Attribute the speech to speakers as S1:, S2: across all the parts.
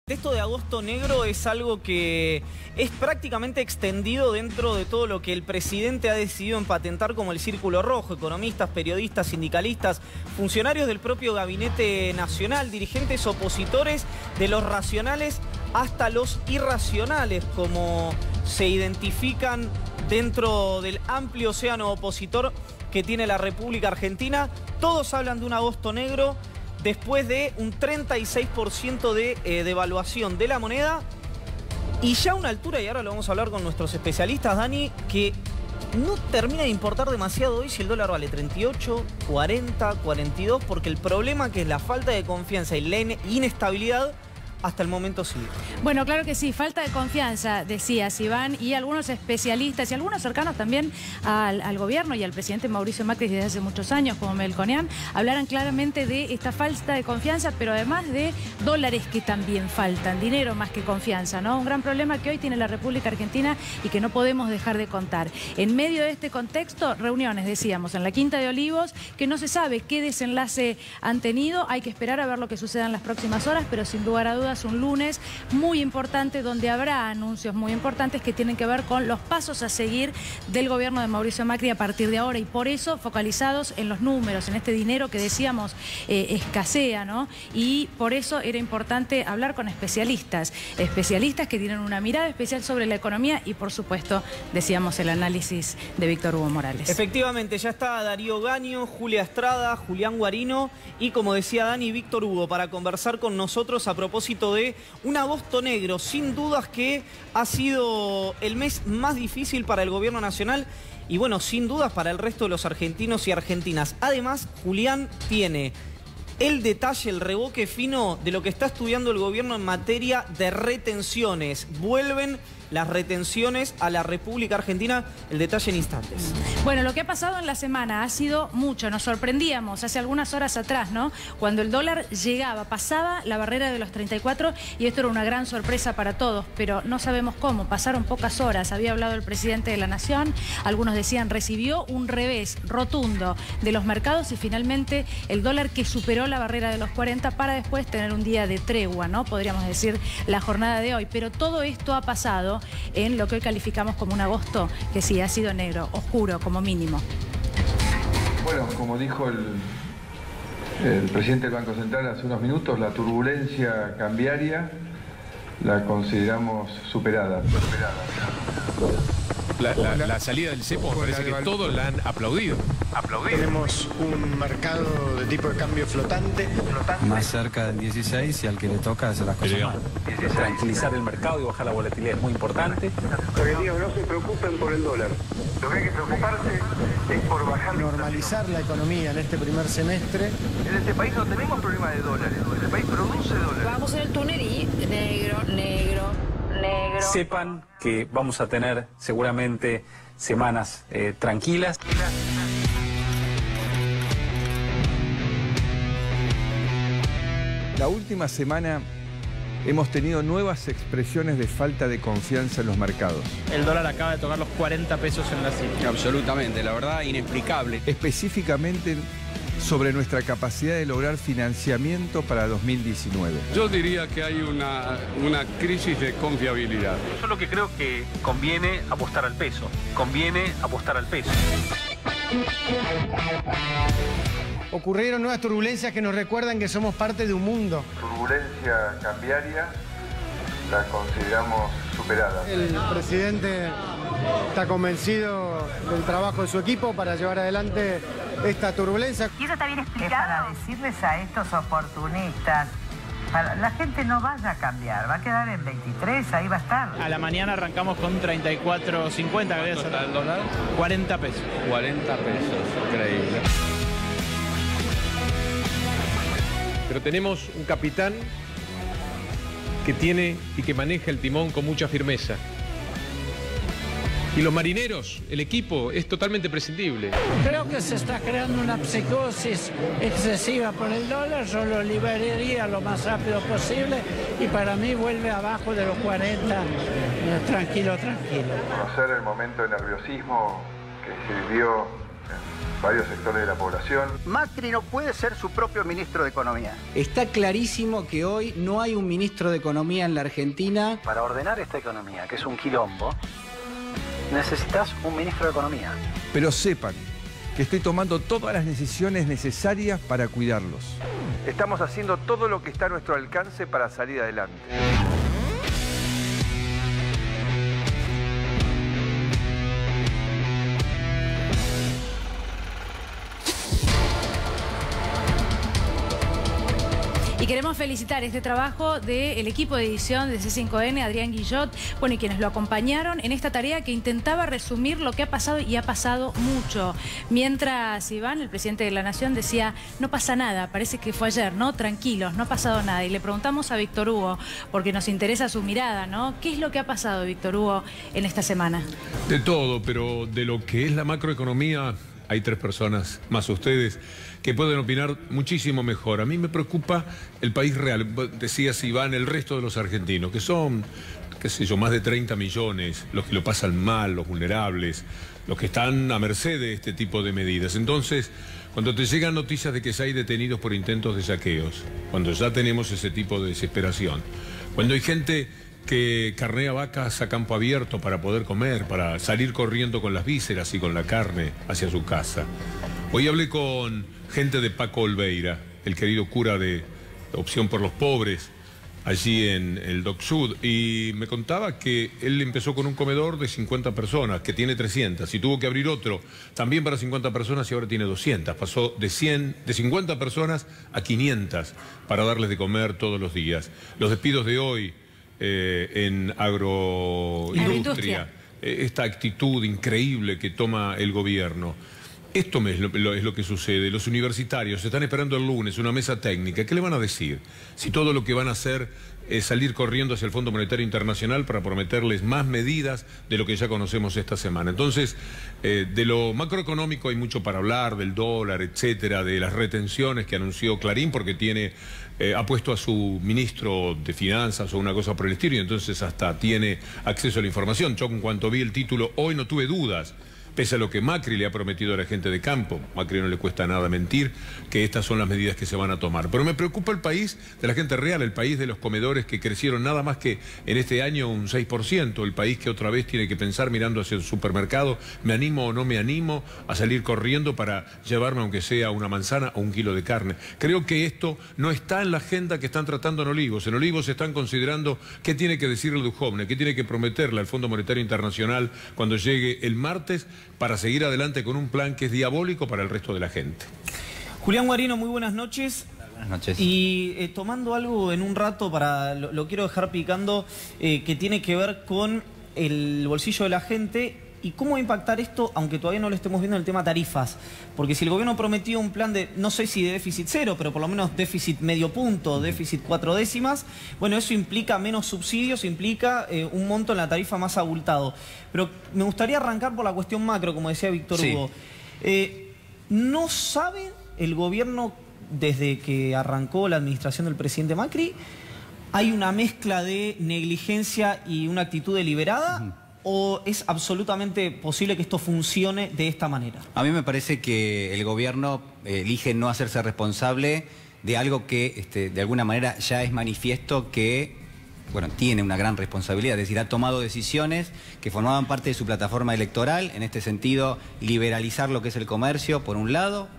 S1: Esto de agosto negro es algo que es prácticamente extendido dentro de todo lo que el presidente ha decidido empatentar como el Círculo Rojo: economistas, periodistas, sindicalistas, funcionarios del propio gabinete nacional, dirigentes opositores, de los racionales hasta los irracionales, como se identifican dentro del amplio océano opositor que tiene la República Argentina. Todos hablan de un agosto negro después de un 36% de devaluación de la moneda y ya a una altura, y ahora lo vamos a hablar con nuestros especialistas, Dani, que no termina de importar demasiado hoy si el dólar vale 38, 40, 42, porque el problema, que es la falta de confianza y la inestabilidad, hasta el momento sí.
S2: Bueno, claro que sí, falta de confianza, decías, Iván, y algunos especialistas y algunos cercanos también al gobierno y al presidente Mauricio Macri desde hace muchos años, como Melconian, hablaran claramente de esta falta de confianza, pero además de dólares que también faltan, dinero más que confianza, ¿no? Un gran problema que hoy tiene la República Argentina y que no podemos dejar de contar. En medio de este contexto, reuniones, decíamos, en la Quinta de Olivos, que no se sabe qué desenlace han tenido, hay que esperar a ver lo que suceda en las próximas horas, pero sin lugar a dudas un lunes muy importante donde habrá anuncios muy importantes que tienen que ver con los pasos a seguir del gobierno de Mauricio Macri a partir de ahora, y por eso focalizados en los números, en este dinero que decíamos escasea, ¿no? Y por eso era importante hablar con especialistas que tienen una mirada especial sobre la economía y, por supuesto, decíamos, el análisis de Víctor Hugo Morales.
S1: Efectivamente, ya está Darío Gaño, Julia Estrada, Julián Guarino y, como decía Dani, Víctor Hugo, para conversar con nosotros a propósito de un agosto negro, sin dudas que ha sido el mes más difícil para el gobierno nacional y, bueno, sin dudas para el resto de los argentinos y argentinas. Además, Julián tiene el detalle, el reboque fino de lo que está estudiando el gobierno en materia de retenciones. Vuelven las retenciones a la República Argentina. El detalle en instantes.
S2: Bueno, lo que ha pasado en la semana ha sido mucho. Nos sorprendíamos hace algunas horas atrás, ¿no? Cuando el dólar pasaba la barrera de los 34, y esto era una gran sorpresa para todos, pero no sabemos cómo. Pasaron pocas horas. Había hablado el presidente de la Nación. Algunos decían recibió un revés rotundo de los mercados y finalmente el dólar que superó la barrera de los 40 para después tener un día de tregua, ¿no? Podríamos decir la jornada de hoy. Pero todo esto ha pasado en lo que hoy calificamos como un agosto que sí ha sido negro, oscuro como mínimo.
S3: Bueno, como dijo el presidente del Banco Central hace unos minutos, la turbulencia cambiaria la consideramos superada.
S4: La salida del cepo, me parece que todos la han aplaudido.
S5: Tenemos un mercado de tipo de cambio flotante.
S6: Más cerca del 16, y al que le toca hacer las cosas mal.
S7: Tranquilizar el mercado y bajar la volatilidad es muy importante.
S8: Digo, no se preocupen por el dólar. Lo que hay que preocuparse es por bajar.
S5: Normalizar la economía en este primer semestre.
S8: En este país no tenemos problema de dólares. Este país produce dólares.
S9: Vamos en el túnel y negro.
S7: Sepan que vamos a tener seguramente semanas tranquilas.
S3: La última semana hemos tenido nuevas expresiones de falta de confianza en los mercados.
S10: El dólar acaba de tocar los 40 pesos en la cifra.
S6: Absolutamente, la verdad, inexplicable.
S3: Específicamente sobre nuestra capacidad de lograr financiamiento para 2019.
S4: Yo diría que hay una crisis de confiabilidad.
S7: Yo lo que creo que conviene apostar al peso.
S5: Ocurrieron nuevas turbulencias que nos recuerdan que somos parte de un mundo.
S3: Turbulencia cambiaria la consideramos superada.
S5: El presidente está convencido del trabajo de su equipo para llevar adelante esta turbulencia.
S9: ¿Y eso está bien explicado?
S11: Es para decirles a estos oportunistas, la gente no vaya a cambiar, va a quedar en 23, ahí va a estar.
S10: A la mañana arrancamos con 34.50, ¿cuánto está el dólar? 40 pesos.
S4: 40 pesos, increíble. Pero tenemos un capitán que tiene y que maneja el timón con mucha firmeza. Y los marineros, el equipo, es totalmente prescindible.
S12: Creo que se está creando una psicosis excesiva por el dólar. Yo lo liberaría lo más rápido posible y para mí vuelve abajo de los 40. Tranquilo.
S3: Conocer el momento de nerviosismo que se vivió varios sectores de la población.
S13: Macri no puede ser su propio ministro de Economía.
S14: Está clarísimo que hoy no hay un ministro de Economía en la Argentina.
S7: Para ordenar esta economía, que es un quilombo, necesitas un ministro de Economía.
S15: Pero sepan que estoy tomando todas las decisiones necesarias para cuidarlos.
S3: Estamos haciendo todo lo que está a nuestro alcance para salir adelante.
S2: Y queremos felicitar este trabajo del equipo de edición de C5N, Adrián Guillot, bueno, y quienes lo acompañaron en esta tarea que intentaba resumir lo que ha pasado, y ha pasado mucho. Mientras Iván, el presidente de la Nación, decía, no pasa nada, parece que fue ayer, ¿no? Tranquilos, no ha pasado nada. Y le preguntamos a Víctor Hugo, porque nos interesa su mirada, ¿no? ¿Qué es lo que ha pasado, Víctor Hugo, en esta semana?
S4: De todo, pero de lo que es la macroeconomía, hay 3 personas, más ustedes, que pueden opinar muchísimo mejor. A mí me preocupa el país real. Decías, Iván, el resto de los argentinos, que son, qué sé yo, más de 30 millones, los que lo pasan mal, los vulnerables, los que están a merced de este tipo de medidas. Entonces, cuando te llegan noticias de que se hay detenidos por intentos de saqueos, cuando ya tenemos ese tipo de desesperación, cuando hay gente que carnea vacas a campo abierto para poder comer, para salir corriendo con las vísceras y con la carne hacia su casa. Hoy hablé con gente de Paco Olveira, el querido cura de Opción por los Pobres, allí en el Doc Sud, y me contaba que él empezó con un comedor de 50 personas, que tiene 300, y tuvo que abrir otro también para 50 personas y ahora tiene 200. Pasó de 50 personas a 500 para darles de comer todos los días. Los despidos de hoy en agroindustria, esta actitud increíble que toma el gobierno. Esto es lo que sucede. Los universitarios están esperando el lunes una mesa técnica. ¿Qué le van a decir? Si todo lo que van a hacer es salir corriendo hacia el Fondo Monetario Internacional para prometerles más medidas de lo que ya conocemos esta semana. Entonces, de lo macroeconómico hay mucho para hablar, del dólar, etcétera, de las retenciones que anunció Clarín, porque ha puesto a su ministro de Finanzas o una cosa por el estilo, y entonces hasta tiene acceso a la información. Yo, en cuanto vi el título, hoy no tuve dudas. Pese a lo que Macri le ha prometido a la gente de campo, Macri no le cuesta nada mentir, que estas son las medidas que se van a tomar. Pero me preocupa el país de la gente real, el país de los comedores que crecieron nada más que en este año un 6%, el país que otra vez tiene que pensar mirando hacia el supermercado, ¿me animo o no me animo a salir corriendo para llevarme aunque sea una manzana o un kilo de carne? Creo que esto no está en la agenda que están tratando en Olivos. En Olivos están considerando qué tiene que decirle Duhovne, qué tiene que prometerle al Fondo Monetario Internacional cuando llegue el martes, para seguir adelante con un plan que es diabólico para el resto de la gente.
S1: Julián Guarino, muy buenas noches.
S16: Buenas noches.
S1: Y tomando algo en un rato, lo quiero dejar picando, que tiene que ver con el bolsillo de la gente y cómo va a impactar esto, aunque todavía no lo estemos viendo en el tema tarifas. Porque si el gobierno prometió un plan de, no sé si de déficit cero, pero por lo menos déficit medio punto, déficit 4 décimas, bueno, eso implica menos subsidios, implica un monto en la tarifa más abultado. Pero me gustaría arrancar por la cuestión macro, como decía Víctor Hugo. ¿No sabe el gobierno, desde que arrancó la administración del presidente Macri, hay una mezcla de negligencia y una actitud deliberada? ¿O es absolutamente posible que esto funcione de esta manera?
S16: A mí me parece que el gobierno elige no hacerse responsable de algo que de alguna manera ya es manifiesto que, bueno, tiene una gran responsabilidad. Es decir, ha tomado decisiones que formaban parte de su plataforma electoral. En este sentido, liberalizar lo que es el comercio, por un lado,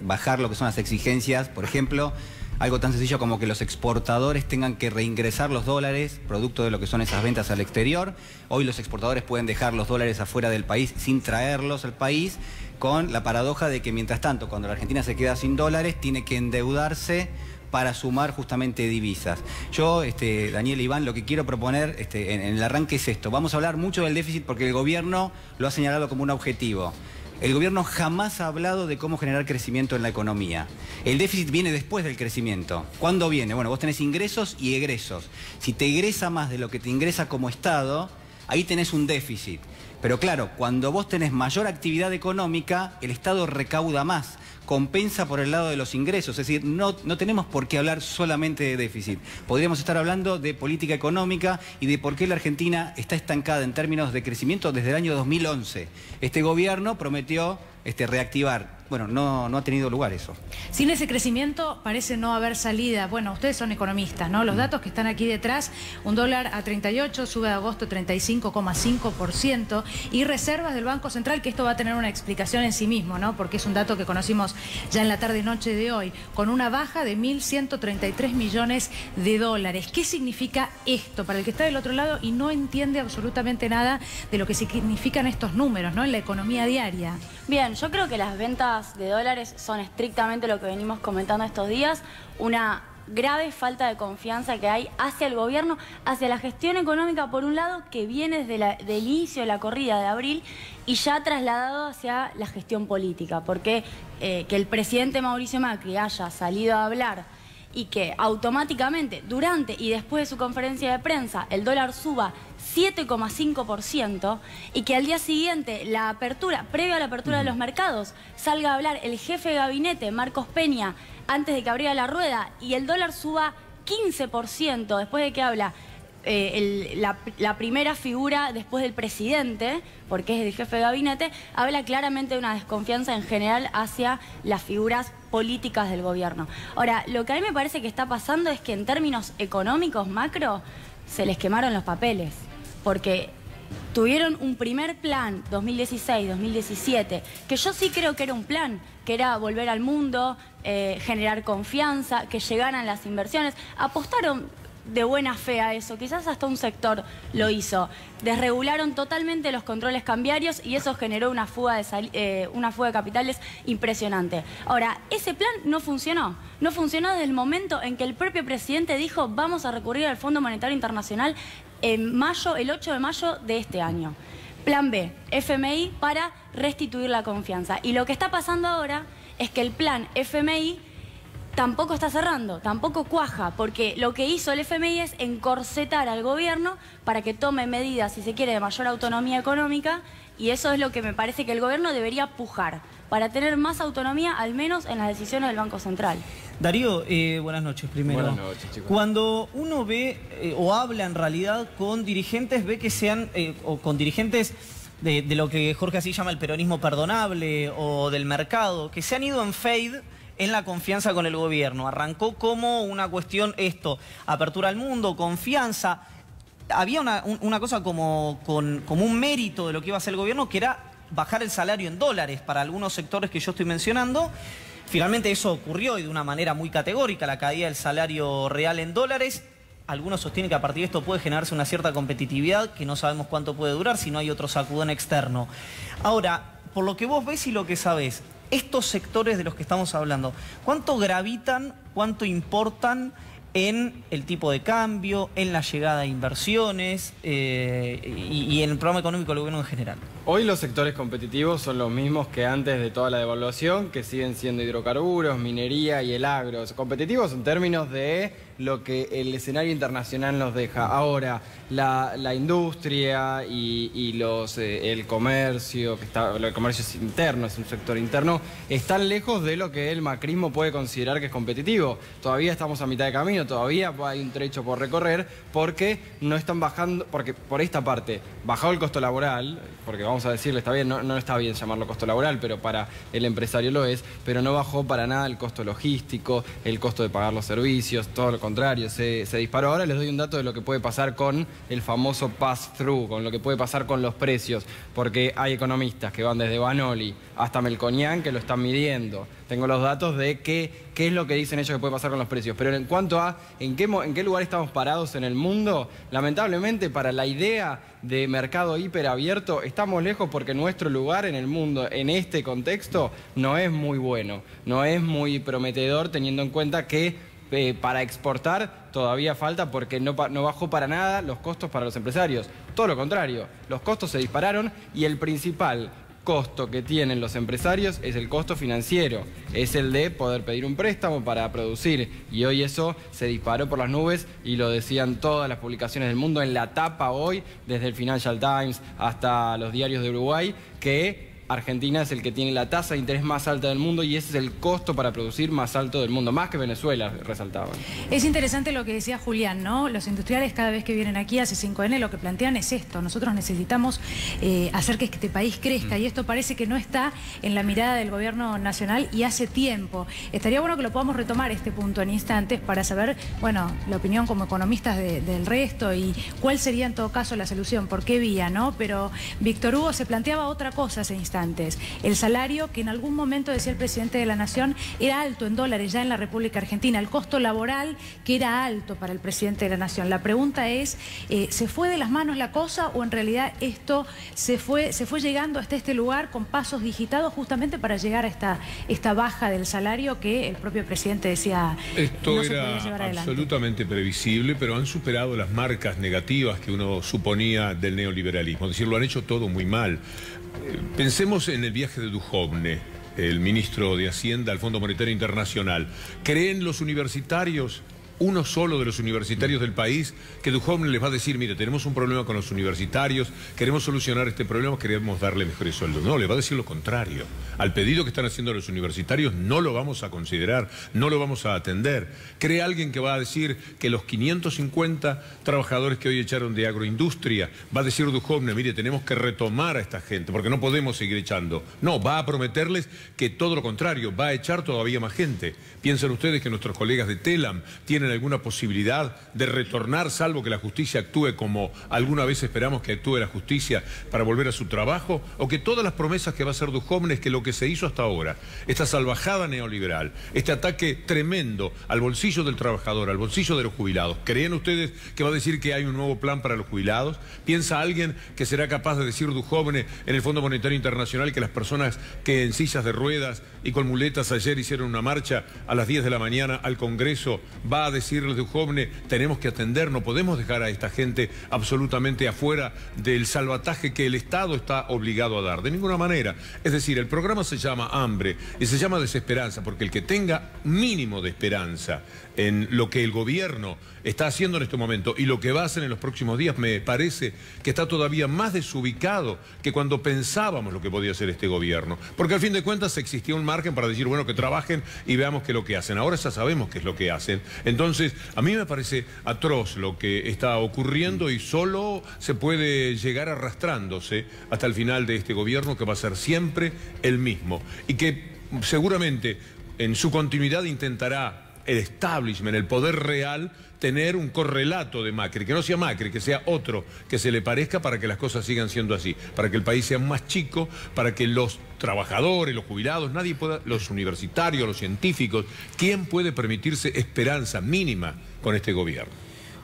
S16: bajar lo que son las exigencias, por ejemplo, algo tan sencillo como que los exportadores tengan que reingresar los dólares, producto de lo que son esas ventas al exterior. Hoy los exportadores pueden dejar los dólares afuera del país sin traerlos al país, con la paradoja de que mientras tanto, cuando la Argentina se queda sin dólares, tiene que endeudarse para sumar justamente divisas. Yo, Daniel e Iván, lo que quiero proponer en el arranque es esto. Vamos a hablar mucho del déficit porque el gobierno lo ha señalado como un objetivo. El gobierno jamás ha hablado de cómo generar crecimiento en la economía. El déficit viene después del crecimiento. ¿Cuándo viene? Bueno, vos tenés ingresos y egresos. Si te egresa más de lo que te ingresa como Estado, ahí tenés un déficit. Pero claro, cuando vos tenés mayor actividad económica, el Estado recauda más. compensa por el lado de los ingresos. Es decir, no tenemos por qué hablar solamente de déficit. Podríamos estar hablando de política económica y de por qué la Argentina está estancada en términos de crecimiento desde el año 2011. Este gobierno prometió reactivar. Bueno, no ha tenido lugar eso.
S2: Sin ese crecimiento parece no haber salida. Bueno, ustedes son economistas, ¿no? Los datos que están aquí detrás, un dólar a 38, sube de agosto 35,5%, y reservas del Banco Central, que esto va a tener una explicación en sí mismo, ¿no? Porque es un dato que conocimos ya en la tarde-noche de hoy, con una baja de 1.133 millones de dólares. ¿Qué significa esto para el que está del otro lado y no entiende absolutamente nada de lo que significan estos números, ¿no? En la economía diaria.
S17: Bien, yo creo que las ventas de dólares son estrictamente lo que venimos comentando estos días, una grave falta de confianza que hay hacia el gobierno, hacia la gestión económica por un lado, que viene desde del inicio de la corrida de abril y ya ha trasladado hacia la gestión política, porque que el presidente Mauricio Macri haya salido a hablar y que automáticamente, durante y después de su conferencia de prensa, el dólar suba 7,5% y que al día siguiente, previo a la apertura de los mercados, salga a hablar el jefe de gabinete, Marcos Peña, antes de que abriera la rueda, y el dólar suba 15% después de que habla la primera figura después del presidente, porque es el jefe de gabinete, habla claramente de una desconfianza en general hacia las figuras políticas del gobierno. Ahora, lo que a mí me parece que está pasando es que en términos económicos macro se les quemaron los papeles, porque tuvieron un primer plan 2016-2017, que yo sí creo que era un plan, que era volver al mundo, generar confianza, que llegaran las inversiones. Apostaron de buena fe a eso, quizás hasta un sector lo hizo. Desregularon totalmente los controles cambiarios y eso generó una fuga de capitales impresionante. Ahora, ese plan no funcionó. No funcionó desde el momento en que el propio presidente dijo vamos a recurrir al Fondo Monetario Internacional en mayo, el 8 de mayo de este año. Plan B, FMI para restituir la confianza. Y lo que está pasando ahora es que el plan FMI tampoco está cerrando, tampoco cuaja, porque lo que hizo el FMI es encorsetar al gobierno para que tome medidas, si se quiere, de mayor autonomía económica, y eso es lo que me parece que el gobierno debería pujar, para tener más autonomía, al menos en las decisiones del Banco Central.
S1: Darío, buenas noches primero.
S18: Buenas noches, chicos.
S1: Cuando uno ve o habla en realidad con dirigentes, ve que o con dirigentes de lo que Jorge así llama el peronismo perdonable o del mercado, que se han ido en fade en la confianza con el gobierno. Arrancó como una cuestión apertura al mundo, confianza. Había una cosa como un mérito de lo que iba a hacer el gobierno, que era bajar el salario en dólares para algunos sectores que yo estoy mencionando. Finalmente eso ocurrió y de una manera muy categórica, la caída del salario real en dólares. Algunos sostienen que a partir de esto puede generarse una cierta competitividad que no sabemos cuánto puede durar si no hay otro sacudón externo. Ahora, por lo que vos ves y lo que sabés, estos sectores de los que estamos hablando, ¿cuánto gravitan, cuánto importan en el tipo de cambio, en la llegada de inversiones y en el programa económico del gobierno en general?
S18: Hoy los sectores competitivos son los mismos que antes de toda la devaluación, que siguen siendo hidrocarburos, minería y el agro. Competitivos en términos de lo que el escenario internacional nos deja. Ahora, la industria y el comercio, el comercio es interno, es un sector interno, están lejos de lo que el macrismo puede considerar que es competitivo. Todavía estamos a mitad de camino, todavía hay un trecho por recorrer, porque no están bajando, porque por esta parte, bajado el costo laboral, porque vamos a decirle, está bien, no está bien llamarlo costo laboral, pero para el empresario lo es, pero no bajó para nada el costo logístico, el costo de pagar los servicios, todo lo contrario, se disparó. Ahora les doy un dato de lo que puede pasar con el famoso pass-through, con lo que puede pasar con los precios, porque hay economistas que van desde Banoli hasta Melconian que lo están midiendo. Tengo los datos de qué es lo que dicen ellos que puede pasar con los precios. Pero en cuanto a en qué lugar estamos parados en el mundo, lamentablemente para la idea de mercado hiperabierto estamos lejos, porque nuestro lugar en el mundo en este contexto no es muy bueno, no es muy prometedor, teniendo en cuenta que para exportar todavía falta, porque no bajó para nada los costos para los empresarios. Todo lo contrario, los costos se dispararon y el principal costo que tienen los empresarios es el costo financiero, es el de poder pedir un préstamo para producir, y hoy eso se disparó por las nubes y lo decían todas las publicaciones del mundo en la tapa hoy, desde el Financial Times hasta los diarios de Uruguay, que Argentina es el que tiene la tasa de interés más alta del mundo y ese es el costo para producir más alto del mundo, más que Venezuela, resaltaban.
S2: Es interesante lo que decía Julián, ¿no? Los industriales cada vez que vienen aquí a C5N lo que plantean es esto: nosotros necesitamos hacer que este país crezca y esto parece que no está en la mirada del gobierno nacional y hace tiempo. Estaría bueno que lo podamos retomar este punto en instantes para saber, bueno, la opinión como economistas del resto y cuál sería en todo caso la solución, por qué vía, ¿no? Pero Víctor Hugo se planteaba otra cosa hace instantes. El salario que en algún momento, decía el presidente de la Nación, era alto en dólares ya en la República Argentina, el costo laboral que era alto para el presidente de la Nación. La pregunta es, ¿se fue de las manos la cosa o en realidad esto se fue llegando hasta este lugar con pasos digitados justamente para llegar a esta baja del salario que el propio presidente decía
S4: esto
S2: no
S4: era
S2: se podía llevar adelante?
S4: Absolutamente previsible, pero han superado las marcas negativas que uno suponía del neoliberalismo. Es decir, lo han hecho todo muy mal. Pensemos en el viaje de Duhovne, el ministro de Hacienda al Fondo Monetario Internacional. ¿Creen los universitarios, uno solo de los universitarios del país, que Duhovne les va a decir, mire, tenemos un problema con los universitarios, queremos solucionar este problema, queremos darle mejores sueldos? No, le va a decir lo contrario. Al pedido que están haciendo los universitarios no lo vamos a considerar, no lo vamos a atender. ¿Cree alguien que va a decir que los 550 trabajadores que hoy echaron de agroindustria, va a decir Duhovne, mire, tenemos que retomar a esta gente porque no podemos seguir echando? No, va a prometerles que todo lo contrario, va a echar todavía más gente. Piensen ustedes que nuestros colegas de Telam tienen alguna posibilidad de retornar, salvo que la justicia actúe como alguna vez esperamos que actúe la justicia para volver a su trabajo, o que todas las promesas que va a hacer Duhovne es que lo que se hizo hasta ahora, esta salvajada neoliberal, este ataque tremendo al bolsillo del trabajador, al bolsillo de los jubilados, ¿creen ustedes que va a decir que hay un nuevo plan para los jubilados? ¿Piensa alguien que será capaz de decir Duhovne en el Fondo Monetario Internacional que las personas que en sillas de ruedas y con muletas ayer hicieron una marcha a las 10 de la mañana al Congreso, va a decirles Duhovne, tenemos que atender, no podemos dejar a esta gente absolutamente afuera del salvataje que el Estado está obligado a dar? De ninguna manera. Es decir, el programa se llama hambre y se llama desesperanza, porque el que tenga mínimo de esperanza en lo que el gobierno está haciendo en este momento y lo que va a hacer en los próximos días, me parece que está todavía más desubicado que cuando pensábamos lo que podía hacer este gobierno. Porque al fin de cuentas existía un margen para decir, bueno, que trabajen y veamos qué es lo que hacen. Ahora ya sabemos qué es lo que hacen. Entonces, a mí me parece atroz lo que está ocurriendo y solo se puede llegar arrastrándose hasta el final de este gobierno, que va a ser siempre el mismo y que seguramente en su continuidad intentará el establishment, el poder real, tener un correlato de Macri, que no sea Macri, que sea otro que se le parezca, para que las cosas sigan siendo así, para que el país sea más chico, para que los trabajadores, los jubilados, nadie pueda, los universitarios, los científicos, ¿quién puede permitirse esperanza mínima con este gobierno?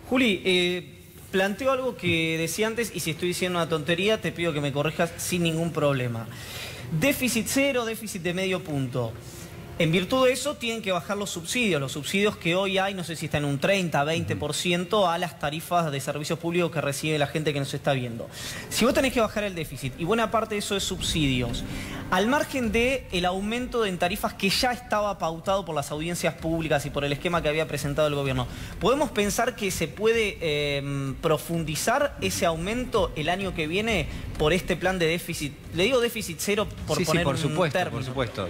S1: Juli, planteo algo que decía antes y si estoy diciendo una tontería te pido que me corrijas sin ningún problema. Déficit cero, déficit de medio punto. En virtud de eso tienen que bajar los subsidios que hoy hay, no sé si están en un 30, 20% a las tarifas de servicios públicos que recibe la gente que nos está viendo. Si vos tenés que bajar el déficit y buena parte de eso es subsidios, al margen del aumento en tarifas que ya estaba pautado por las audiencias públicas y por el esquema que había presentado el gobierno, ¿podemos pensar que se puede profundizar ese aumento el año que viene por este plan de déficit? Le digo déficit cero por poner un término.
S16: Por supuesto.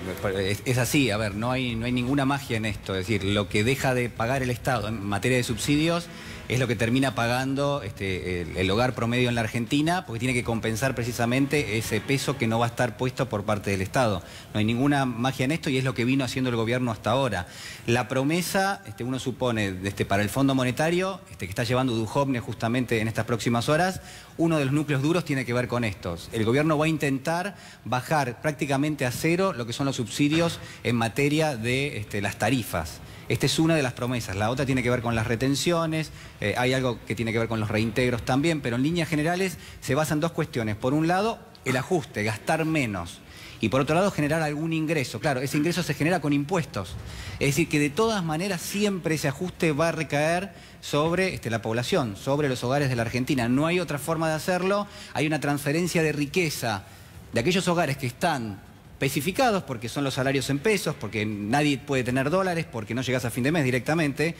S16: Es así. A ver, no hay ninguna magia en esto. Es decir, lo que deja de pagar el Estado en materia de subsidios es lo que termina pagando el hogar promedio en la Argentina, porque tiene que compensar precisamente ese peso que no va a estar puesto por parte del Estado. No hay ninguna magia en esto y es lo que vino haciendo el gobierno hasta ahora. La promesa, uno supone, para el Fondo Monetario, que está llevando Duhovne justamente en estas próximas horas, uno de los núcleos duros tiene que ver con estos. El gobierno va a intentar bajar prácticamente a cero lo que son los subsidios en materia de las tarifas. Esta es una de las promesas. La otra tiene que ver con las retenciones, hay algo que tiene que ver con los reintegros también, pero en líneas generales se basan en dos cuestiones. Por un lado, el ajuste, gastar menos. Y por otro lado, generar algún ingreso. Claro, ese ingreso se genera con impuestos. Es decir, que de todas maneras siempre ese ajuste va a recaer sobre la población, sobre los hogares de la Argentina. No hay otra forma de hacerlo. Hay una transferencia de riqueza de aquellos hogares que están especificados, porque son los salarios en pesos, porque nadie puede tener dólares, porque no llegas a fin de mes directamente,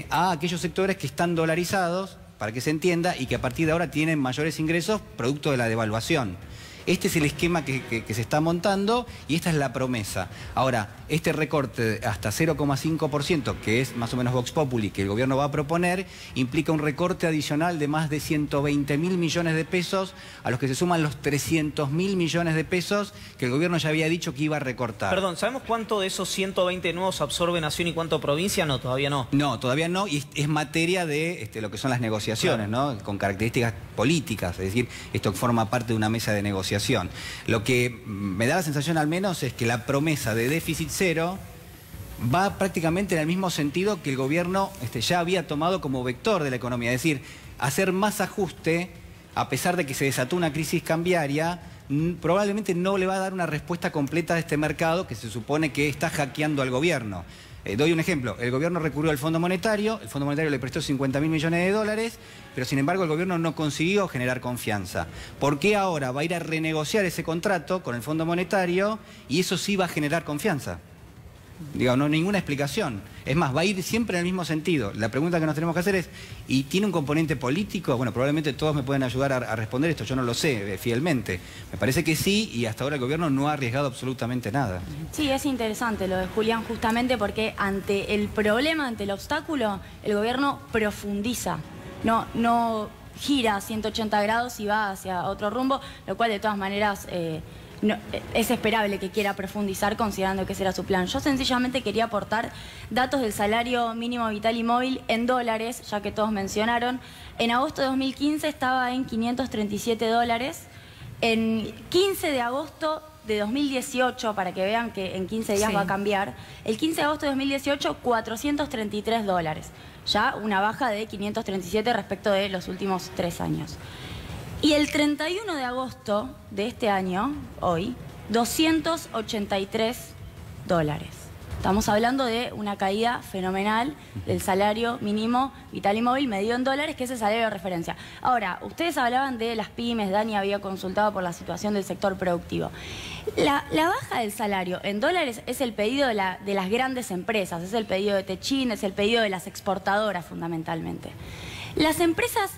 S16: a aquellos sectores que están dolarizados, para que se entienda, y que a partir de ahora tienen mayores ingresos producto de la devaluación. Este es el esquema que se está montando y esta es la promesa. Ahora, este recorte hasta 0,5%, que es más o menos Vox Populi, que el gobierno va a proponer, implica un recorte adicional de más de 120.000 millones de pesos, a los que se suman los 300.000 millones de pesos que el gobierno ya había dicho que iba a recortar.
S1: Perdón, ¿sabemos cuánto de esos 120 nuevos absorbe Nación y cuánto provincia? No, todavía no.
S16: No, todavía no, y es materia de lo que son las negociaciones,
S1: claro,
S16: ¿no? Con características políticas, es decir, esto forma parte de una mesa de negociación. Lo que me da la sensación al menos es que la promesa de déficit cero va prácticamente en el mismo sentido que el gobierno ya había tomado como vector de la economía, es decir, hacer más ajuste, a pesar de que se desató una crisis cambiaria, probablemente no le va a dar una respuesta completa a este mercado que se supone que está hackeando al gobierno. Doy un ejemplo, el gobierno recurrió al Fondo Monetario, el Fondo Monetario le prestó 50.000 millones de dólares, pero sin embargo el gobierno no consiguió generar confianza. ¿Por qué ahora va a ir a renegociar ese contrato con el Fondo Monetario y eso sí va a generar confianza? Digo, no hay ninguna explicación. Es más, va a ir siempre en el mismo sentido. La pregunta que nos tenemos que hacer es, ¿y tiene un componente político? Bueno, probablemente todos me pueden ayudar a responder esto, yo no lo sé fielmente. Me parece que sí, y hasta ahora el gobierno no ha arriesgado absolutamente nada.
S17: Sí, es interesante lo de Julián, justamente porque ante el problema, ante el obstáculo, el gobierno profundiza, no gira 180 grados y va hacia otro rumbo, lo cual de todas maneras... es esperable que quiera profundizar considerando que ese era su plan. Yo sencillamente quería aportar datos del salario mínimo vital y móvil en dólares, ya que todos mencionaron. En agosto de 2015 estaba en 537 dólares. En 15 de agosto de 2018, para que vean que en 15 días va a cambiar, el 15 de agosto de 2018, 433 dólares. Ya una baja de 537 respecto de los últimos 3 años. Y el 31 de agosto de este año, hoy, 283 dólares. Estamos hablando de una caída fenomenal del salario mínimo vital y móvil medido en dólares, que es el salario de referencia. Ahora, ustedes hablaban de las pymes, Dani había consultado por la situación del sector productivo. La baja del salario en dólares es el pedido de las grandes empresas, es el pedido de Techin, es el pedido de las exportadoras fundamentalmente. Las empresas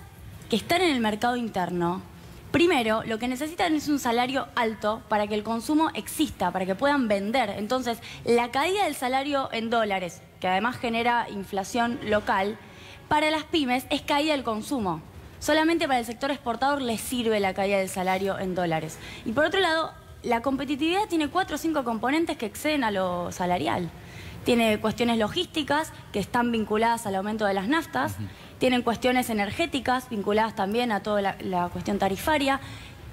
S17: que están en el mercado interno, primero, lo que necesitan es un salario alto para que el consumo exista, para que puedan vender. Entonces, la caída del salario en dólares, que además genera inflación local, para las pymes es caída del consumo. Solamente para el sector exportador les sirve la caída del salario en dólares. Y por otro lado, la competitividad tiene 4 o 5 componentes que exceden a lo salarial. Tiene cuestiones logísticas que están vinculadas al aumento de las naftas, tienen cuestiones energéticas vinculadas también a toda la cuestión tarifaria,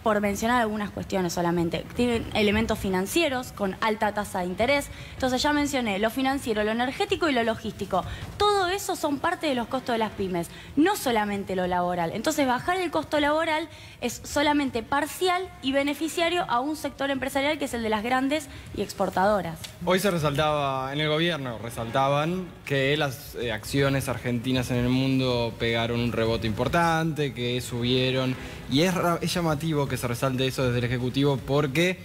S17: por mencionar algunas cuestiones solamente. Tienen elementos financieros con alta tasa de interés. Entonces ya mencioné lo financiero, lo energético y lo logístico. Todo eso son parte de los costos de las pymes, no solamente lo laboral. Entonces bajar el costo laboral es solamente parcial y beneficiario a un sector empresarial que es el de las grandes y exportadoras.
S18: Hoy se resaltaba, en el gobierno resaltaban que las acciones argentinas en el mundo pegaron un rebote importante, que subieron, y es llamativo que se resalte eso desde el Ejecutivo porque,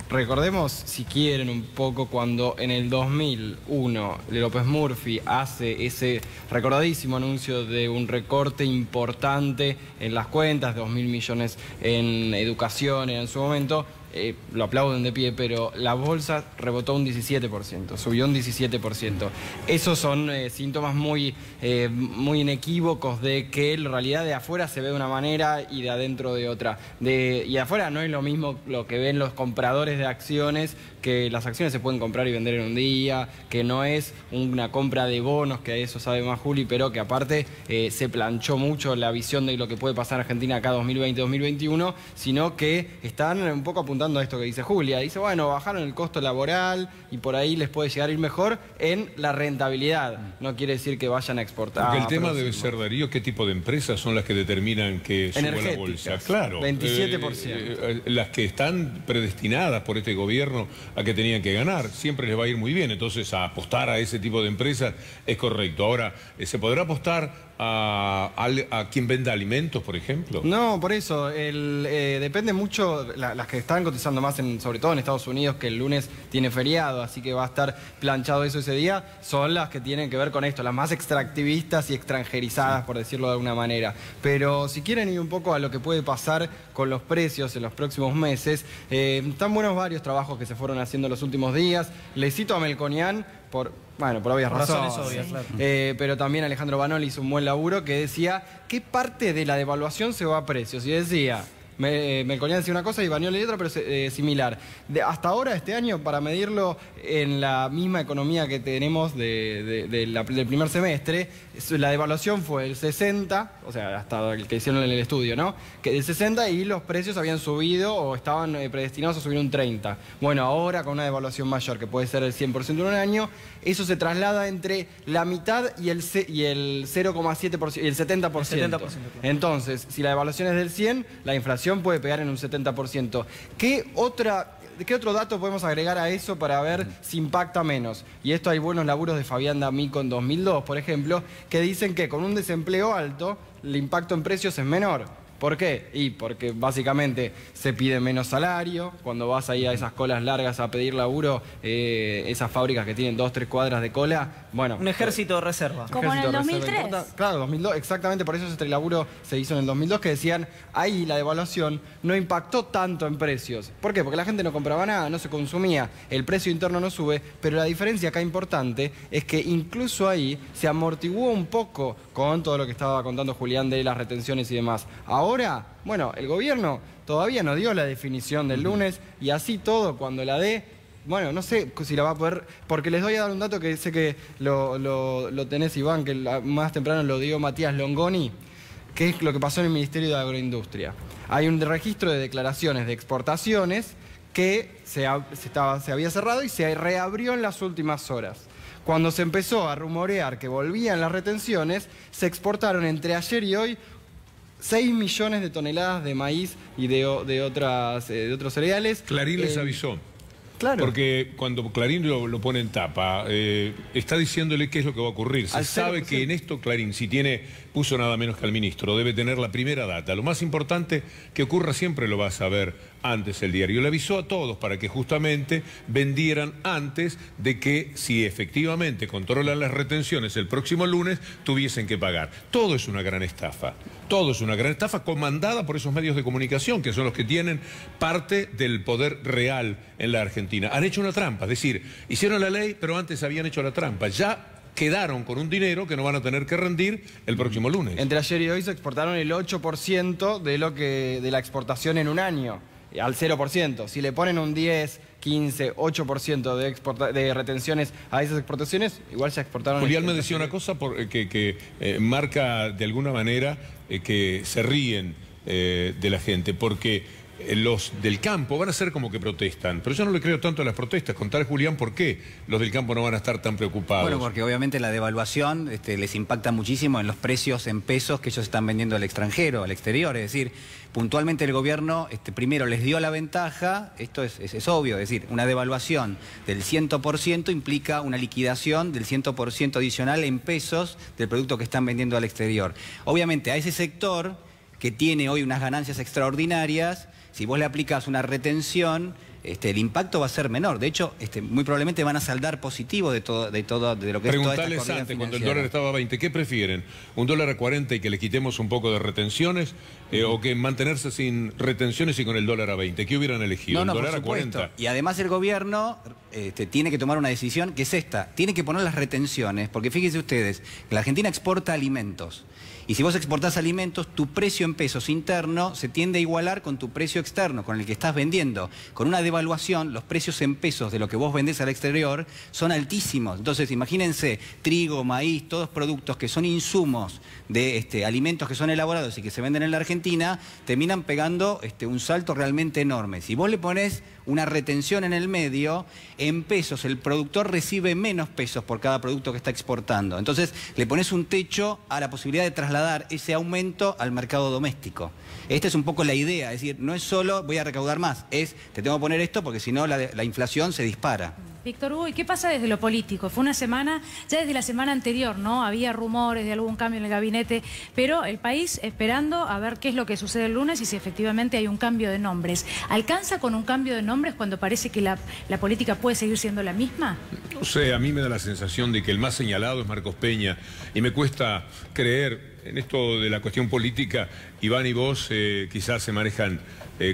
S18: recordemos, si quieren un poco, cuando en el 2001 López Murphy hace ese recordadísimo anuncio de un recorte importante en las cuentas, 2.000 millones en educación en su momento, lo aplauden de pie, pero la bolsa rebotó un 17%, subió un 17%. Esos son síntomas muy inequívocos de que en realidad de afuera se ve de una manera y de adentro de otra. Y de afuera no es lo mismo lo que ven los compradores de acciones, que las acciones se pueden comprar y vender en un día, que no es una compra de bonos, que a eso sabe más Juli, pero que aparte se planchó mucho la visión de lo que puede pasar en Argentina acá 2020-2021, sino que están un poco apuntando a esto que dice Julia. Dice, bueno, bajaron el costo laboral y por ahí les puede llegar a ir mejor en la rentabilidad. No quiere decir que vayan a exportar.
S4: Porque el tema debe ser, Darío, qué tipo de empresas son las que determinan que suba la bolsa. Claro.
S18: 27%.
S4: Las que están predestinadas por este gobierno a que tenían que ganar, siempre les va a ir muy bien. Entonces, a apostar a ese tipo de empresas es correcto. Ahora, se podrá apostar a quien venda alimentos, por ejemplo?
S18: No, por eso, depende mucho, las que están cotizando más, sobre todo en Estados Unidos, que el lunes tiene feriado, así que va a estar planchado eso ese día, son las que tienen que ver con esto, las más extractivistas y extranjerizadas, por decirlo de alguna manera. Pero si quieren ir un poco a lo que puede pasar con los precios en los próximos meses, están buenos varios trabajos que se fueron haciendo en los últimos días. Les cito a Melconian por obvias razones obvias, claro. Pero también Alejandro Banol hizo un buen laburo que decía qué parte de la devaluación se va a precios. Y decía, Melconian decía una cosa y Banol otra, pero similar. Hasta ahora, este año, para medirlo en la misma economía que tenemos del primer semestre, la devaluación fue el 60, o sea, hasta el que hicieron en el estudio, ¿no? Que el 60 y los precios habían subido o estaban predestinados a subir un 30. Bueno, ahora con una devaluación mayor, que puede ser el 100% en un año, eso se traslada entre la mitad y el 0,7% y el 70%. Entonces, si la devaluación es del 100, la inflación puede pegar en un 70%. ¿Qué otro dato podemos agregar a eso para ver si impacta menos? Y esto hay buenos laburos de Fabián D'Amico en 2002, por ejemplo, que dicen que con un desempleo alto, el impacto en precios es menor. ¿Por qué? Y porque básicamente se pide menos salario. Cuando vas ahí a esas colas largas a pedir laburo, esas fábricas que tienen 2 o 3 cuadras de cola, bueno...
S1: Un ejército de reserva.
S17: Como en el 2003.
S18: Claro, 2002, exactamente, por eso ese laburo se hizo en el 2002, que decían, ahí la devaluación no impactó tanto en precios. ¿Por qué? Porque la gente no compraba nada, no se consumía, el precio interno no sube, pero la diferencia acá importante es que incluso ahí se amortiguó un poco con todo lo que estaba contando Julián de las retenciones y demás. Ahora, bueno, el gobierno todavía no dio la definición del lunes y así todo, cuando la dé, bueno, no sé si la va a poder, porque les doy a dar un dato que sé que lo tenés, Iván, que más temprano lo dio Matías Longoni, que es lo que pasó en el Ministerio de Agroindustria. Hay un registro de declaraciones de exportaciones que se había cerrado y se reabrió en las últimas horas. Cuando se empezó a rumorear que volvían las retenciones, se exportaron entre ayer y hoy 6 millones de toneladas de maíz y de otros cereales.
S4: Clarín les avisó.
S18: Claro.
S4: Porque cuando Clarín lo pone en tapa, está diciéndole qué es lo que va a ocurrir. Se sabe que en esto Clarín, si puso nada menos que al ministro, debe tener la primera data. Lo más importante que ocurra siempre lo va a saber antes el diario. Le avisó a todos para que justamente vendieran antes de que, si efectivamente controlan las retenciones el próximo lunes, tuviesen que pagar. Todo es una gran estafa. Todo es una gran estafa comandada por esos medios de comunicación, que son los que tienen parte del poder real en la Argentina. Han hecho una trampa, es decir, hicieron la ley, pero antes habían hecho la trampa. Ya quedaron con un dinero que no van a tener que rendir el próximo lunes.
S18: Entre ayer y hoy se exportaron el 8% de la exportación en un año, al 0%. Si le ponen un 10, 15, 8% de retenciones a esas exportaciones, igual se exportaron...
S4: Julián me decía una cosa que marca de alguna manera que se ríen de la gente, porque los del campo van a ser como que protestan, pero yo no le creo tanto a las protestas. Contar, Julián, por qué los del campo no van a estar tan preocupados.
S16: Bueno, porque obviamente la devaluación les impacta muchísimo en los precios en pesos que ellos están vendiendo al extranjero, al exterior. Es decir, puntualmente el gobierno primero les dio la ventaja, esto es obvio, es decir, una devaluación del 100% implica una liquidación del 100% adicional en pesos del producto que están vendiendo al exterior. Obviamente a ese sector que tiene hoy unas ganancias extraordinarias, si vos le aplicas una retención, el impacto va a ser menor. De hecho, muy probablemente van a saldar positivo de lo que es toda esta corrida
S4: Preguntales antes, cuando el dólar estaba a 20, ¿qué prefieren? ¿Un dólar a 40 y que le quitemos un poco de retenciones? ¿O que mantenerse sin retenciones y con el dólar a 20? ¿Qué hubieran elegido? ¿El dólar a 40?
S16: Y además el gobierno tiene que tomar una decisión que es esta. Tiene que poner las retenciones, porque fíjense ustedes, que la Argentina exporta alimentos. Y si vos exportás alimentos, tu precio en pesos interno se tiende a igualar con tu precio externo, con el que estás vendiendo. Con una devaluación, los precios en pesos de lo que vos vendés al exterior son altísimos. Entonces, imagínense, trigo, maíz, todos productos que son insumos de alimentos que son elaborados y que se venden en la Argentina, terminan pegando un salto realmente enorme. Si vos le ponés una retención en el medio, en pesos el productor recibe menos pesos por cada producto que está exportando. Entonces le pones un techo a la posibilidad de trasladar ese aumento al mercado doméstico. Esta es un poco la idea, es decir, no es solo voy a recaudar más, es te tengo que poner esto porque si no la inflación se dispara.
S2: Víctor Hugo, ¿y qué pasa desde lo político? Fue una semana, ya desde la semana anterior, ¿no? Había rumores de algún cambio en el gabinete, pero el país esperando a ver qué es lo que sucede el lunes y si efectivamente hay un cambio de nombres. ¿Alcanza con un cambio de nombres cuando parece que la política puede seguir siendo la misma?
S4: No sé, a mí me da la sensación de que el más señalado es Marcos Peña y me cuesta creer en esto de la cuestión política. Iván y vos quizás se manejan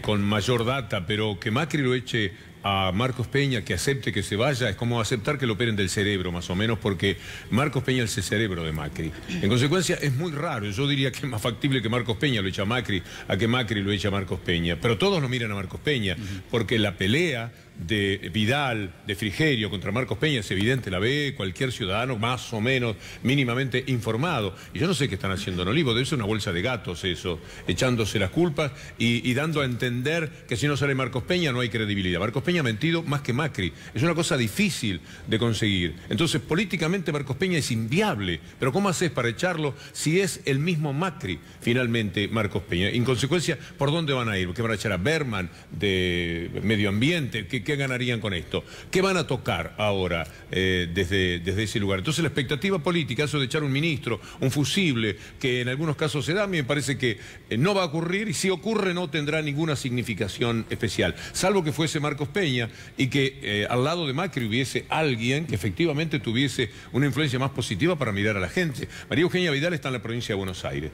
S4: con mayor data, pero que Macri lo eche a Marcos Peña, que acepte que se vaya, es como aceptar que lo operen del cerebro, más o menos, porque Marcos Peña es el cerebro de Macri. En consecuencia, es muy raro. Yo diría que es más factible que Marcos Peña lo eche a Macri, a que Macri lo eche a Marcos Peña. Pero todos lo miran a Marcos Peña, porque la pelea de Vidal, de Frigerio contra Marcos Peña es evidente, la ve cualquier ciudadano más o menos mínimamente informado. Y yo no sé qué están haciendo en Olivos, debe ser una bolsa de gatos eso, echándose las culpas y dando a entender que si no sale Marcos Peña no hay credibilidad. Marcos Peña ha mentido más que Macri, es una cosa difícil de conseguir. Entonces políticamente Marcos Peña es inviable, pero ¿cómo haces para echarlo si es el mismo Macri finalmente Marcos Peña? En consecuencia, ¿por dónde van a ir? ¿Qué van a echar a Berman de Medio Ambiente? ¿Qué ganarían con esto? ¿Qué van a tocar ahora desde ese lugar? Entonces la expectativa política, eso de echar un ministro, un fusible, que en algunos casos se da, a mí me parece que no va a ocurrir, y si ocurre no tendrá ninguna significación especial, salvo que fuese Marcos Peña y que al lado de Macri hubiese alguien que efectivamente tuviese una influencia más positiva para mirar a la gente. María Eugenia Vidal está en la provincia de Buenos Aires,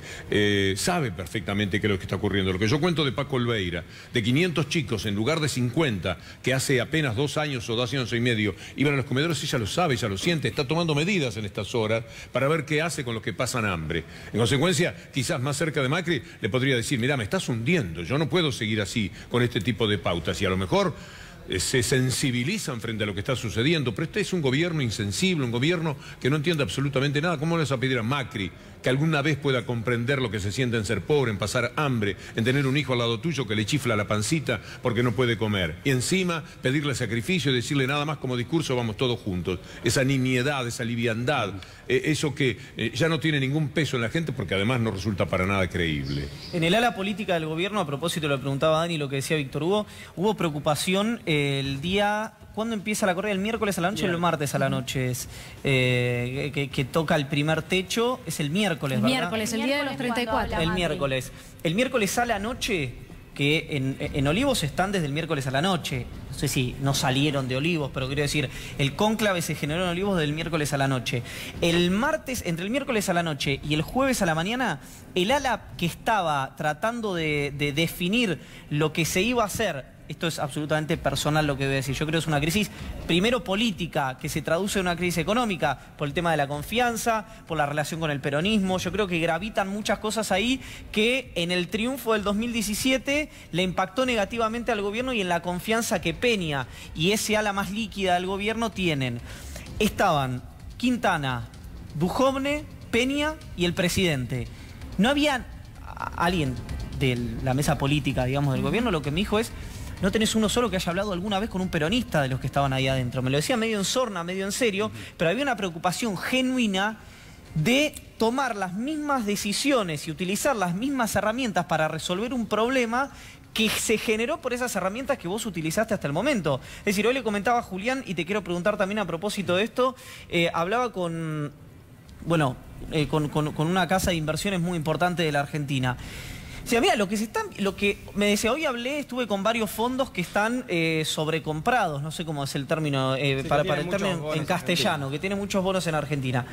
S4: sabe perfectamente qué es lo que está ocurriendo. Lo que yo cuento de Paco Olveira, de 500 chicos en lugar de 50, que hace apenas 2 años o 2 años y medio iban a los comedores, ella lo sabe, ella lo siente, está tomando medidas en estas horas para ver qué hace con los que pasan hambre. En consecuencia, quizás más cerca de Macri le podría decir, mirá, me estás hundiendo, yo no puedo seguir así con este tipo de pautas, y a lo mejor se sensibilizan frente a lo que está sucediendo, pero este es un gobierno insensible, un gobierno que no entiende absolutamente nada. ¿Cómo le vas a pedir a Macri que alguna vez pueda comprender lo que se siente en ser pobre, en pasar hambre, en tener un hijo al lado tuyo que le chifla la pancita porque no puede comer? Y encima pedirle sacrificio y decirle nada más como discurso, vamos todos juntos. Esa nimiedad, esa liviandad, eso que ya no tiene ningún peso en la gente porque además no resulta para nada creíble.
S1: En el ala política del gobierno, a propósito lo preguntaba Dani, lo que decía Víctor Hugo, hubo preocupación el día... ¿Cuándo empieza la corrida? ¿El miércoles a la noche o el martes a la noche? Es, que toca el primer techo, es el miércoles, ¿verdad?
S2: Miércoles, el día de los 34.
S1: El miércoles. El miércoles a la noche, que en Olivos están desde el miércoles a la noche. No sé si no salieron de Olivos, pero quiero decir, el cónclave se generó en Olivos del miércoles a la noche. El martes, entre el miércoles a la noche y el jueves a la mañana, el ala que estaba tratando de definir lo que se iba a hacer, esto es absolutamente personal lo que voy a decir, yo creo que es una crisis, primero política, que se traduce en una crisis económica, por el tema de la confianza, por la relación con el peronismo. Yo creo que gravitan muchas cosas ahí que en el triunfo del 2017 le impactó negativamente al gobierno y en la confianza que Peña y ese ala más líquida del gobierno tienen. Estaban Quintana, Dujovne, Peña y el presidente. No había alguien de la mesa política, digamos, del gobierno. Lo que me dijo es: no tenés uno solo que haya hablado alguna vez con un peronista de los que estaban ahí adentro. Me lo decía medio en sorna, medio en serio, pero había una preocupación genuina de tomar las mismas decisiones y utilizar las mismas herramientas para resolver un problema que se generó por esas herramientas que vos utilizaste hasta el momento. Es decir, hoy le comentaba a Julián, y te quiero preguntar también a propósito de esto, hablaba con, bueno, con una casa de inversiones muy importante de la Argentina. O sea, mira, lo que me decía, hoy estuve con varios fondos que están sobrecomprados, no sé cómo es el término, para el término en castellano, que tiene muchos bonos en Argentina.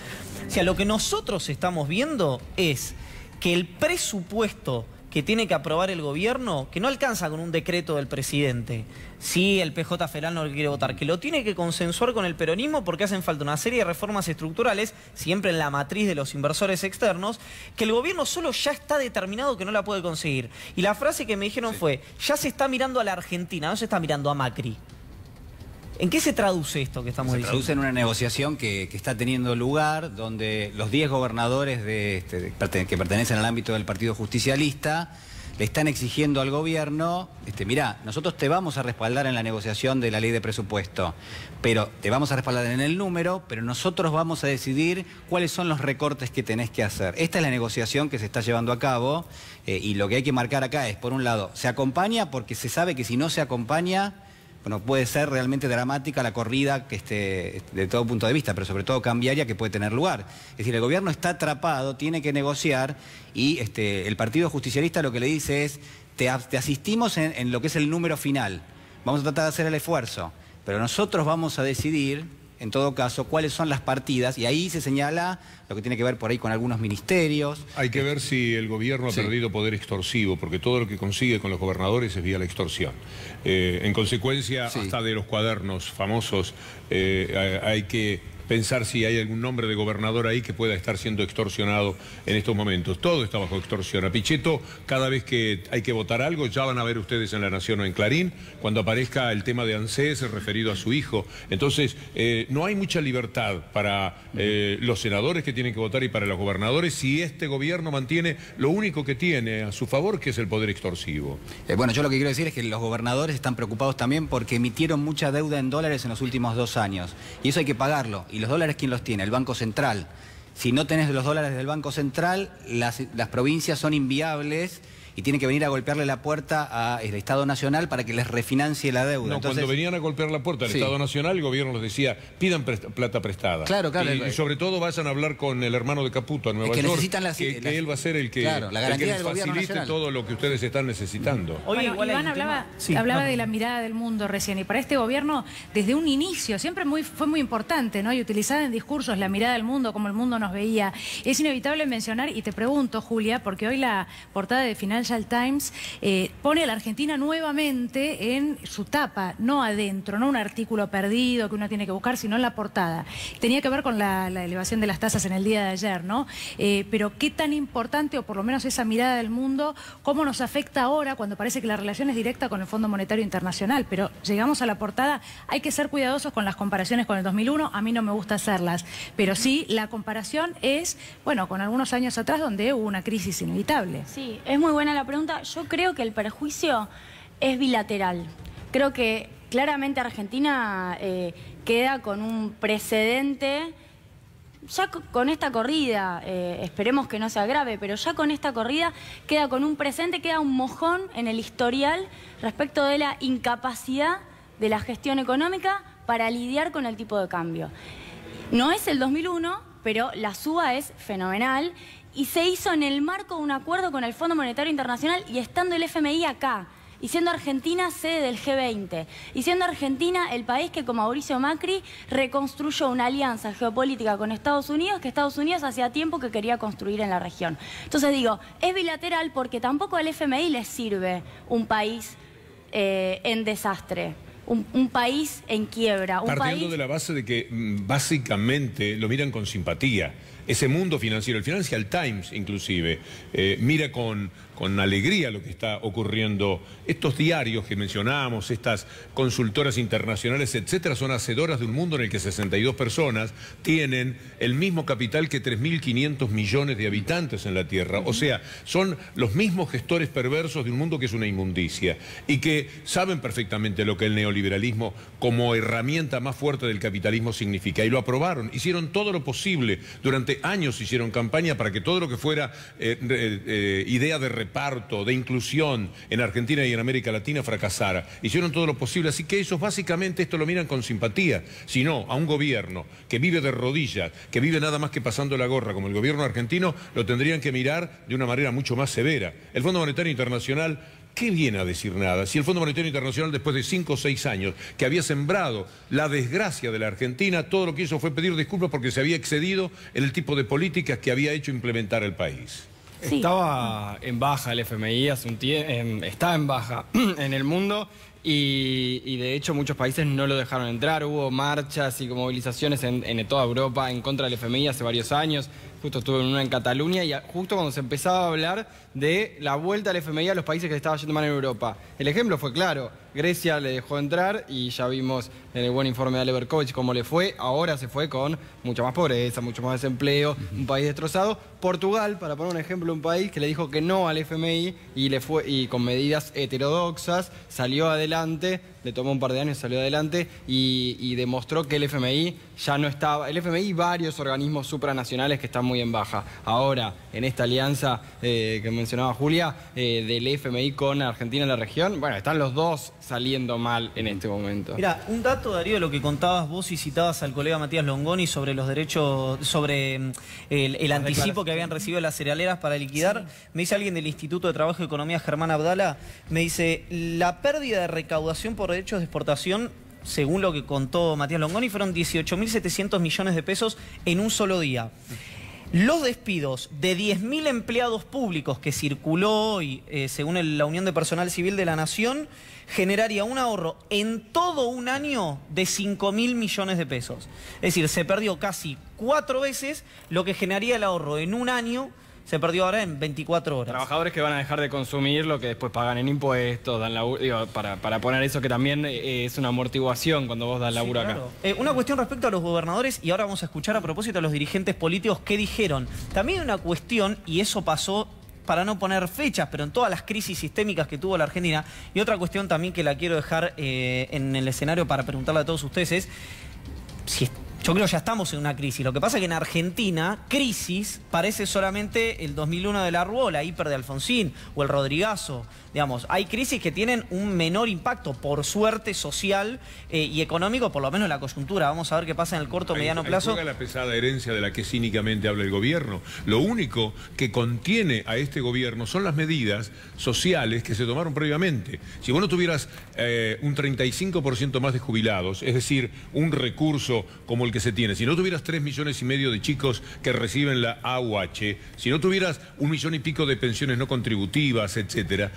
S1: O sea, lo que nosotros estamos viendo es que el presupuesto que tiene que aprobar el gobierno, que no alcanza con un decreto del presidente, si el PJ federal no lo quiere votar, que lo tiene que consensuar con el peronismo porque hacen falta una serie de reformas estructurales, siempre en la matriz de los inversores externos, que el gobierno solo ya está determinado que no la puede conseguir. Y la frase que me dijeron fue: ya se está mirando a la Argentina, no se está mirando a Macri. ¿En qué se traduce esto que estamos diciendo?
S16: Se traduce en una negociación que está teniendo lugar, donde los 10 gobernadores que pertenecen al ámbito del Partido Justicialista le están exigiendo al gobierno, mirá, nosotros te vamos a respaldar en la negociación de la ley de presupuesto, pero te vamos a respaldar en el número, pero nosotros vamos a decidir cuáles son los recortes que tenés que hacer. Esta es la negociación que se está llevando a cabo, y lo que hay que marcar acá es, por un lado, se acompaña porque se sabe que si no se acompaña, bueno, puede ser realmente dramática la corrida de todo punto de vista, pero sobre todo cambiaria que puede tener lugar. Es decir, el gobierno está atrapado, tiene que negociar y el Partido Justicialista lo que le dice es, te asistimos en lo que es el número final, vamos a tratar de hacer el esfuerzo, pero nosotros vamos a decidir en todo caso, cuáles son las partidas, y ahí se señala lo que tiene que ver por ahí con algunos ministerios.
S4: Hay que ver si el gobierno ha perdido poder extorsivo, porque todo lo que consigue con los gobernadores es vía la extorsión. En consecuencia, hasta de los cuadernos famosos, hay que pensar si hay algún nombre de gobernador ahí que pueda estar siendo extorsionado en estos momentos. Todo está bajo extorsión. A Pichetto, cada vez que hay que votar algo, ya van a ver ustedes en La Nación o en Clarín, cuando aparezca el tema de ANSES referido a su hijo. Entonces, no hay mucha libertad para los senadores que tienen que votar y para los gobernadores si este gobierno mantiene lo único que tiene a su favor, que es el poder extorsivo.
S16: Bueno, yo lo que quiero decir es que los gobernadores están preocupados también porque emitieron mucha deuda en dólares en los últimos 2 años. Y eso hay que pagarlo. ¿Y los dólares quién los tiene? El Banco Central. Si no tenés los dólares del Banco Central, las provincias son inviables y tienen que venir a golpearle la puerta al Estado Nacional para que les refinancie la deuda.
S4: No, entonces, cuando venían a golpear la puerta al Estado Nacional, el gobierno les decía, pidan plata prestada.
S16: Claro, claro.
S4: Y sobre todo vayan a hablar con el hermano de Caputo en Nueva York,
S16: necesitan
S4: que él va a ser el que, les facilite todo lo que ustedes están necesitando.
S2: Oye, bueno, Iván hablaba de la mirada del mundo recién, y para este gobierno, desde un inicio, siempre fue muy importante, ¿no? Y utilizada en discursos la mirada del mundo, como el mundo nos veía. Es inevitable mencionar, y te pregunto, Julia, porque hoy la portada de Financial Times pone a la Argentina nuevamente en su tapa, no adentro, no un artículo perdido que uno tiene que buscar, sino en la portada. Tenía que ver con la elevación de las tasas en el día de ayer, ¿no? Pero qué tan importante, o por lo menos esa mirada del mundo, cómo nos afecta ahora cuando parece que la relación es directa con el Fondo Monetario Internacional. Pero llegamos a la portada, hay que ser cuidadosos con las comparaciones con el 2001, a mí no me gusta hacerlas, pero sí, la comparación es, bueno, con algunos años atrás donde hubo una crisis inevitable.
S17: Sí, es muy buena la pregunta. Yo creo que el perjuicio es bilateral. Creo que claramente Argentina queda con un precedente, ya con esta corrida, esperemos que no sea grave, pero ya con esta corrida queda con un precedente, queda un mojón en el historial respecto de la incapacidad de la gestión económica para lidiar con el tipo de cambio. No es el 2001, pero la suba es fenomenal. Y se hizo en el marco de un acuerdo con el Fondo Monetario Internacional y estando el FMI acá, y siendo Argentina sede del G20, y siendo Argentina el país que con Mauricio Macri reconstruyó una alianza geopolítica con Estados Unidos, que Estados Unidos hacía tiempo que quería construir en la región. Entonces digo, es bilateral porque tampoco al FMI les sirve un país en desastre. Un país en quiebra.
S4: Partiendo de la base de que básicamente lo miran con simpatía. Ese mundo financiero, el Financial Times inclusive, mira con alegría lo que está ocurriendo. Estos diarios que mencionamos, estas consultoras internacionales, etcétera, son hacedoras de un mundo en el que 62 personas tienen el mismo capital que 3.500 millones de habitantes en la Tierra. O sea, son los mismos gestores perversos de un mundo que es una inmundicia y que saben perfectamente lo que el neoliberalismo como herramienta más fuerte del capitalismo significa. Y lo aprobaron, hicieron todo lo posible. Durante años hicieron campaña para que todo lo que fuera idea de reparto, de inclusión en Argentina y en América Latina fracasara. Hicieron todo lo posible, así que ellos básicamente esto lo miran con simpatía. Si no, a un gobierno que vive de rodillas, que vive nada más que pasando la gorra, como el gobierno argentino, lo tendrían que mirar de una manera mucho más severa. El Fondo Monetario Internacional, ¿qué viene a decir nada? Si el Fondo Monetario Internacional, después de 5 o 6 años que había sembrado la desgracia de la Argentina, todo lo que hizo fue pedir disculpas porque se había excedido en el tipo de políticas que había hecho implementar el país.
S18: Sí. Estaba en baja el FMI hace un tiempo, está en baja en el mundo y de hecho muchos países no lo dejaron entrar. Hubo marchas y movilizaciones en toda Europa en contra del FMI hace varios años. Justo estuve en una en Cataluña y justo cuando se empezaba a hablar de la vuelta del FMI a los países que le estaba yendo mal en Europa. El ejemplo fue claro, Grecia le dejó entrar y ya vimos en el buen informe de Ale Berkovich cómo le fue. Ahora se fue con mucha más pobreza, mucho más desempleo, un país destrozado. Portugal, para poner un ejemplo, un país que le dijo que no al FMI y con medidas heterodoxas salió adelante le tomó un par de años, salió adelante y demostró que el FMI ya no estaba... El FMI y varios organismos supranacionales que están muy en baja. Ahora, en esta alianza que mencionaba Julia, del FMI con Argentina en la región, bueno, están los dos saliendo mal en este momento.
S1: Mira, un dato, Darío, de lo que contabas vos y citabas al colega Matías Longoni sobre los derechos, sobre el anticipo que habían recibido las cerealeras para liquidar. Sí. Me dice alguien del Instituto de Trabajo y Economía, Germán Abdala, me dice, la pérdida de recaudación por derechos de exportación, según lo que contó Matías Longoni, fueron 18.700 millones de pesos en un solo día. Los despidos de 10.000 empleados públicos que circuló hoy, según la Unión de Personal Civil de la Nación, generaría un ahorro en todo un año de 5.000 millones de pesos. Es decir, se perdió casi 4 veces lo que generaría el ahorro en un año. Se perdió ahora en 24 horas.
S18: Trabajadores que van a dejar de consumir lo que después pagan en impuestos, dan laburo, digo, para poner eso que también es una amortiguación cuando vos das laburo acá.
S1: Una cuestión respecto a los gobernadores, y ahora vamos a escuchar a propósito a los dirigentes políticos qué dijeron. También una cuestión, y eso pasó para no poner fechas, pero en todas las crisis sistémicas que tuvo la Argentina, y otra cuestión también que la quiero dejar en el escenario para preguntarle a todos ustedes es si yo creo que ya estamos en una crisis. Lo que pasa es que en Argentina, crisis parece solamente el 2001 de la Rúa, la hiper de Alfonsín o el Rodrigazo. Digamos, hay crisis que tienen un menor impacto, por suerte, social y económico, por lo menos en la coyuntura. Vamos a ver qué pasa en el corto, mediano plazo.
S4: Juega la pesada herencia de la que cínicamente habla el gobierno. Lo único que contiene a este gobierno son las medidas sociales que se tomaron previamente. Si vos no tuvieras un 35% más de jubilados, es decir, un recurso como el que se tiene, si no tuvieras 3,5 millones de chicos que reciben la AUH, si no tuvieras 1,5 millones de pensiones no contributivas, etcétera,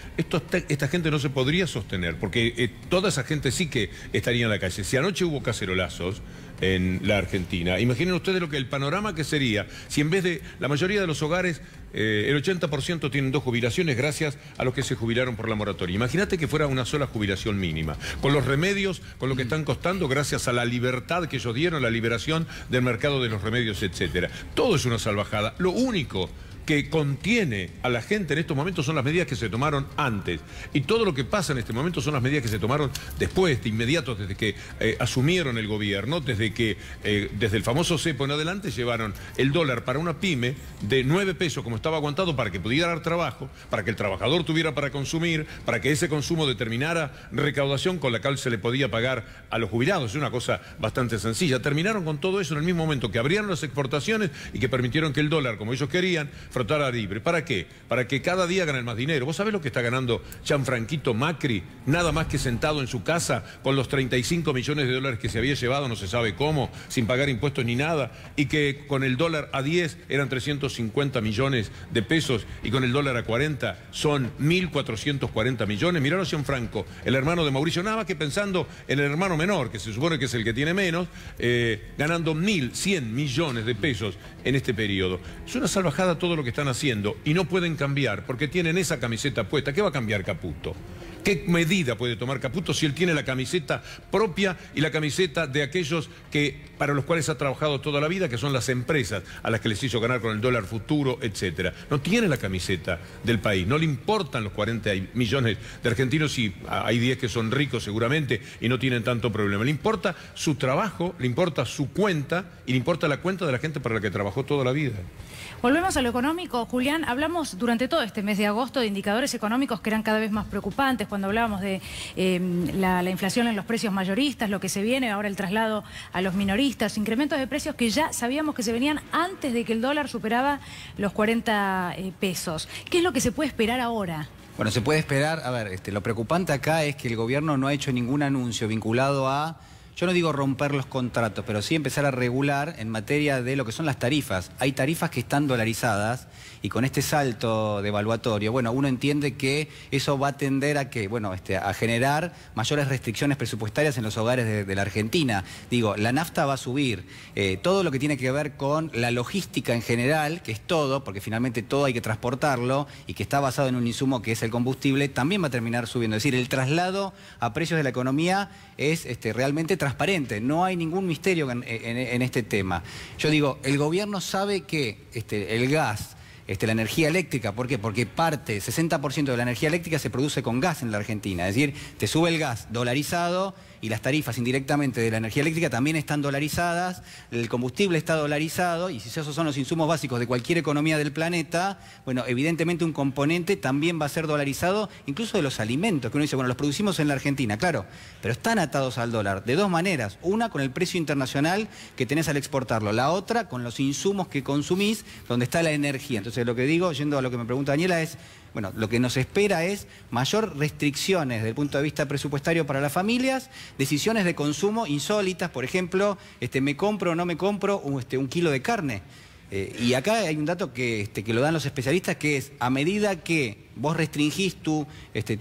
S4: esta gente no se podría sostener, porque toda esa gente sí que estaría en la calle. Si anoche hubo cacerolazos en la Argentina, imaginen ustedes el panorama que sería si en vez de la mayoría de los hogares, el 80% tienen 2 jubilaciones gracias a los que se jubilaron por la moratoria. Imagínate que fuera una sola jubilación mínima, con los remedios, con lo que están costando gracias a la libertad que ellos dieron, la liberación del mercado de los remedios, etcétera. Todo es una salvajada. Lo único que contiene a la gente en estos momentos son las medidas que se tomaron antes. Y todo lo que pasa en este momento son las medidas que se tomaron después, de inmediato, desde que asumieron el gobierno, desde el famoso cepo en adelante, llevaron el dólar para una pyme de 9 pesos, como estaba aguantado, para que pudiera dar trabajo, para que el trabajador tuviera para consumir, para que ese consumo determinara recaudación con la cual se le podía pagar a los jubilados. Es una cosa bastante sencilla. Terminaron con todo eso en el mismo momento que abrieron las exportaciones y que permitieron que el dólar, como ellos querían, frotara libre. ¿Para qué? Para que cada día ganen más dinero. ¿Vos sabés lo que está ganando Gianfranquito Macri? Nada más que sentado en su casa con los 35 millones de dólares que se había llevado, no se sabe cómo, sin pagar impuestos ni nada, y que con el dólar a 10 eran 350 millones de pesos y con el dólar a 40 son 1.440 millones. Miraron a Gianfranco, el hermano de Mauricio, nada más que pensando en el hermano menor, que se supone que es el que tiene menos, ganando 1.100 millones de pesos en este periodo. Es una salvajada todo lo que están haciendo y no pueden cambiar porque tienen esa camiseta puesta. ¿Qué va a cambiar Caputo? ¿Qué medida puede tomar Caputo si él tiene la camiseta propia y la camiseta de aquellos para los cuales ha trabajado toda la vida, que son las empresas a las que les hizo ganar con el dólar futuro, etcétera? No tiene la camiseta del país, no le importan los 40 millones de argentinos, y hay 10 que son ricos seguramente y no tienen tanto problema. Le importa su trabajo, le importa su cuenta y le importa la cuenta de la gente para la que trabajó toda la vida.
S2: Volvemos a lo económico. Julián, hablamos durante todo este mes de agosto de indicadores económicos que eran cada vez más preocupantes, cuando hablábamos de la inflación en los precios mayoristas, lo que se viene, ahora el traslado a los minoristas, incrementos de precios que ya sabíamos que se venían antes de que el dólar superaba los 40 pesos. ¿Qué es lo que se puede esperar ahora?
S16: Bueno, se puede esperar, a ver, lo preocupante acá es que el gobierno no ha hecho ningún anuncio vinculado a... Yo no digo romper los contratos, pero sí empezar a regular en materia de lo que son las tarifas. Hay tarifas que están dolarizadas y con este salto devaluatorio, bueno, uno entiende que eso va a tender a que, bueno, a generar mayores restricciones presupuestarias en los hogares de la Argentina. Digo, la nafta va a subir. Todo lo que tiene que ver con la logística en general, que es todo, porque finalmente todo hay que transportarlo y que está basado en un insumo que es el combustible, también va a terminar subiendo. Es decir, el traslado a precios de la economía es realmente transparente, no hay ningún misterio en este tema. Yo digo, el gobierno sabe que el gas, la energía eléctrica. ¿Por qué? Porque 60% de la energía eléctrica se produce con gas en la Argentina. Es decir, te sube el gas dolarizado y las tarifas indirectamente de la energía eléctrica también están dolarizadas, el combustible está dolarizado, y si esos son los insumos básicos de cualquier economía del planeta, bueno, evidentemente un componente también va a ser dolarizado, incluso de los alimentos, que uno dice, bueno, los producimos en la Argentina, claro, pero están atados al dólar de dos maneras. Una, con el precio internacional que tenés al exportarlo. La otra, con los insumos que consumís, donde está la energía. Entonces, lo que digo, yendo a lo que me pregunta Daniela, es, bueno, lo que nos espera es mayor restricciones desde el punto de vista presupuestario para las familias, decisiones de consumo insólitas, por ejemplo, me compro o no me compro un kilo de carne. Y acá hay un dato que lo dan los especialistas, que es, a medida que vos restringís tu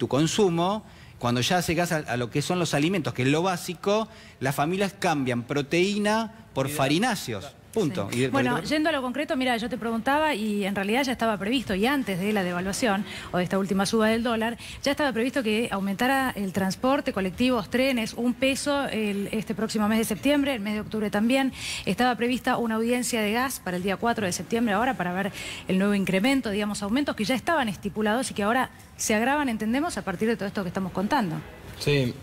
S16: consumo, cuando ya llegás a lo que son los alimentos, que es lo básico, las familias cambian proteína por farináceos. Punto.
S2: Sí. Bueno, yendo a lo concreto, mira, yo te preguntaba y en realidad ya estaba previsto, y antes de la devaluación o de esta última suba del dólar, ya estaba previsto que aumentara el transporte, colectivos, trenes, $1 este próximo mes de septiembre, el mes de octubre también. Estaba prevista una audiencia de gas para el día 4 de septiembre ahora para ver el nuevo incremento, digamos, aumentos que ya estaban estipulados y que ahora se agravan, entendemos, a partir de todo esto que estamos contando.
S18: Sí.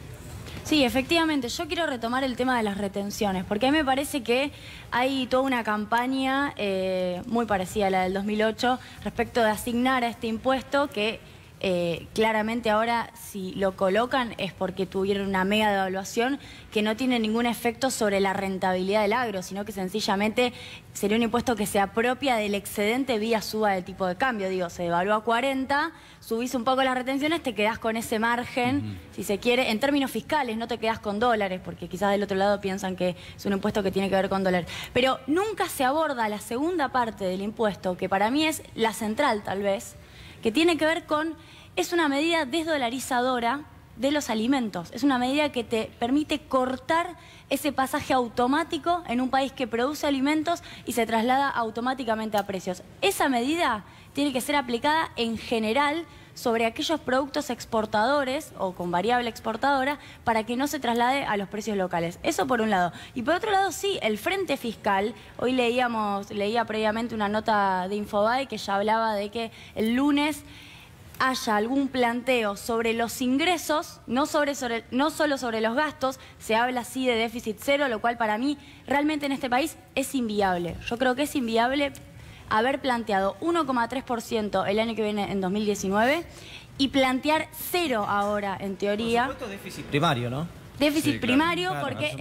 S17: Sí, efectivamente. Yo quiero retomar el tema de las retenciones, porque a mí me parece que hay toda una campaña muy parecida a la del 2008 respecto de asignar a este impuesto que claramente ahora si lo colocan es porque tuvieron una mega devaluación que no tiene ningún efecto sobre la rentabilidad del agro, sino que sencillamente sería un impuesto que se apropia del excedente vía suba de tipo de cambio. Digo, se devalúa a 40, subís un poco las retenciones, te quedás con ese margen, si se quiere, en términos fiscales, no te quedás con dólares, porque quizás del otro lado piensan que es un impuesto que tiene que ver con dólares. Pero nunca se aborda la segunda parte del impuesto, que para mí es la central tal vez, que tiene que ver con, es una medida desdolarizadora de los alimentos. Es una medida que te permite cortar ese pasaje automático en un país que produce alimentos y se traslada automáticamente a precios. Esa medida tiene que ser aplicada en general sobre aquellos productos exportadores o con variable exportadora para que no se traslade a los precios locales. Eso por un lado. Y por otro lado, sí, el frente fiscal. Hoy leía previamente una nota de Infobae que ya hablaba de que el lunes haya algún planteo sobre los ingresos, no solo sobre los gastos. Se habla así de déficit cero, lo cual para mí realmente en este país es inviable. Yo creo que es inviable haber planteado 1,3% el año que viene en 2019 y plantear cero ahora, en teoría.
S1: Por supuesto, déficit primario, ¿no?
S17: Déficit
S1: Sí,
S17: primario,
S1: claro,
S17: porque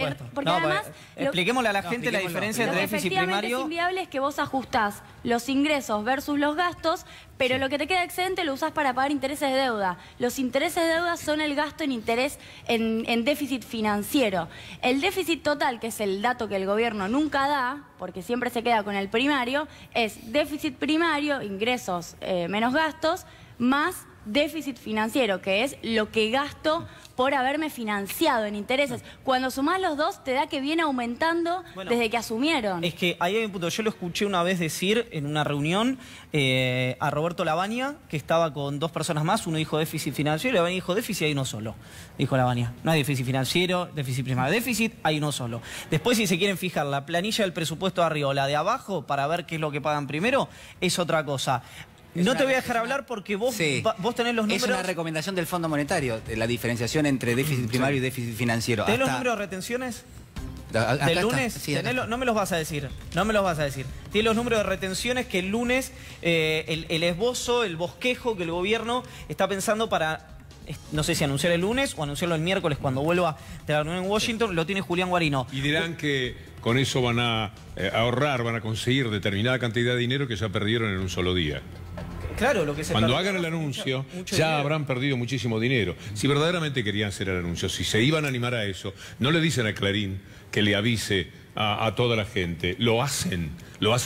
S1: no,
S17: además...
S1: expliquémosle a la gente la diferencia entre déficit primario...
S17: Lo que efectivamente es inviable es que vos ajustás los ingresos versus los gastos, pero lo que te queda excedente lo usás para pagar intereses de deuda. Los intereses de deuda son el gasto en interés en déficit financiero. El déficit total, que es el dato que el gobierno nunca da, porque siempre se queda con el primario, es déficit primario, ingresos menos gastos, más déficit financiero, que es lo que gasto por haberme financiado en intereses. Cuando sumás los dos, te da que viene aumentando desde que asumieron.
S1: Es que ahí hay un punto. Yo lo escuché una vez decir en una reunión a Roberto Lavagna, que estaba con dos personas más. Uno dijo déficit financiero y Lavagna dijo déficit hay uno solo. Dijo Lavagna. No hay déficit financiero, déficit primario. Déficit hay uno solo. Después, si se quieren fijar la planilla del presupuesto de arriba o la de abajo para ver qué es lo que pagan primero, es otra cosa. No te voy a dejar hablar porque vos tenés los números...
S16: Es una recomendación del Fondo Monetario, la diferenciación entre déficit primario y déficit financiero.
S1: ¿Tenés los números de retenciones? ¿Del lunes? Sí, no me los vas a decir. No me los vas a decir. Tiene los números de retenciones que el lunes, el esbozo, el bosquejo que el gobierno está pensando para... No sé si anunciar el lunes o anunciarlo el miércoles cuando vuelva de la reunión en Washington, lo tiene Julián Guarino.
S4: Y dirán que con eso van a ahorrar, van a conseguir determinada cantidad de dinero que ya perdieron en un solo día.
S1: Claro, lo que se
S4: Cuando hagan el anuncio, ya habrán perdido muchísimo dinero. Si verdaderamente querían hacer el anuncio, si se iban a animar a eso, no le dicen a Clarín que le avise a toda la gente. Lo hacen